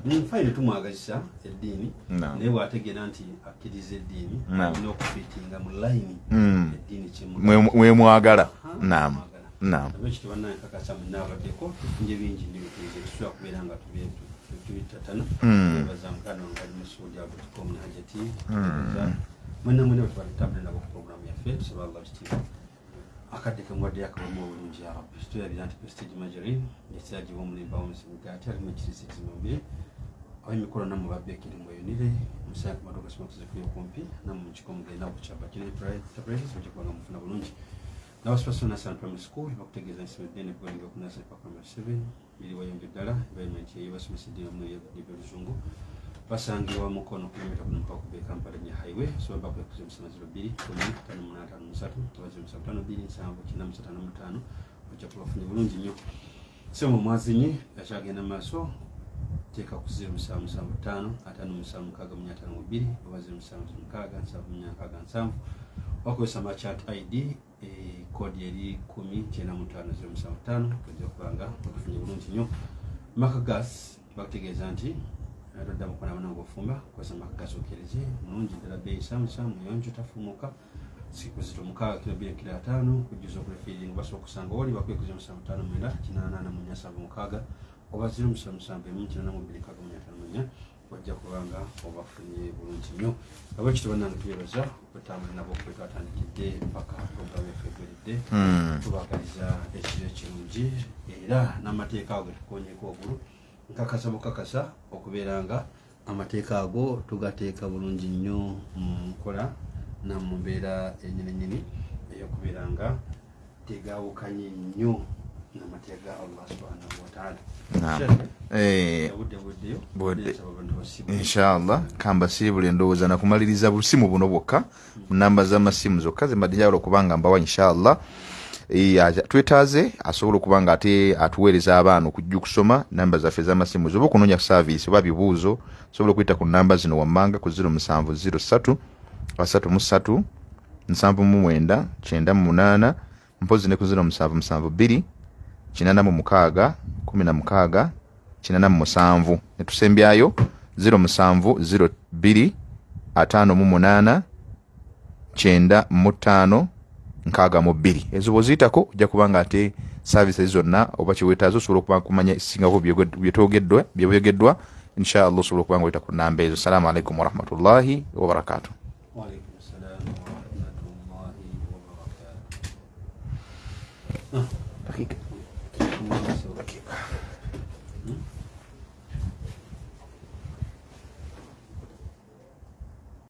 nfaine tumwagazisa eddiini naye bw'ategeera nti akkiriza eddiini alina okufiitinga mu layini eddiini mwemwagala ekyo bannaye kakasa munaabaddeko tufunye bingi nnyo bituize tusobola kubeera nga tubitatana ebaza mukano nga ali musuudi abutukom ne hajati mwena mwena bwetubatambule nabo ku programu yaffe tusobola allah kitiibwa akadde kamwaddeyo akabamu obulungi ya rabbi tuyabira nti prestige majorin ekiragiwa omulembe awomuzibuga ate alimu ekirisi ekizimambire aho emikolo namu babbeekiri mweyonire musaya ku maduuka simakuzekuyo kumpi namu mukiko mugenda okukyaba kino enterprises mukikubanga mufuna bulungi n'abasipasio national primary school bakutegeeza nti ne kugalinga ku nasari paka number 7 biri wayonjo ddala environment yeyo basomesedde omu y'ebyoluzungu basangibwa mukono kilomita 1 mpaka ku Kampala nya highway so bakwekuza omusanaziro 2 5 ojja kubafunye bulungi nnyo so mu mwazinyi yakyagenda maaso teeka ku 0775 576 oba 0776 wakozesa machat id kodi eri 1095 tujja kubanga okufunye bulungi nnyo makagas bakutegeeza nti atodda mukona bana ngofumba kwasa makagas okereze mulungi ddala bei samusamu yonjo tafumuka siku zito 6 kilo 2 kilo 5 kujuza okulefiringa baso okusanga oli bakwekuza 75 mwenda 88 mu 76 oba 0775 mu 88 mu 55 ojja kubanga obafunye bulungi nnyo abakitibwa nange tuyebaza okutambula nabo kwetwatandikidde mpaka programu yaffe egweredde tubagaliza ekiro ekirungi era n'amateeka ago getukonyeko ogulu nkakasa bukakasa okubeera nga amateeka ago tugateeka bulungi nnyo mu nkola na mu mbeera ennyininyini eyokubeera nga tegawukanye nnyo n'amateeka ga Allah subhanahu wa ta'ala. Inshallah kamba sibule ndowooza nakumaliriza busimu buno bwokka mu namba z'amasimu zokka ze mbadde njagala okubanga mbawa inshallah. Twetaaze asobola okubanga ate atuweereza abaana okujja okusoma namba zaffe z'amasimu zoba okunoonya service oba bibuuzo sobola okuyita ku namba zino wammanga ku 0703 33 79 98 mpozi ne ku 0772 86 16 87 netusembyayo 0702 58 95 62 ezo bozitako ojja kubanga ate services zonna oba kiwetaazo osobola okuba kumanya singako byogeddwa inshallah osobola okubanga oyita ku namba ezo. Assalamu alaikum warahmatullahi wabarakatuh. Waalaikum salaam wa rahmatullahi wa barakatuh.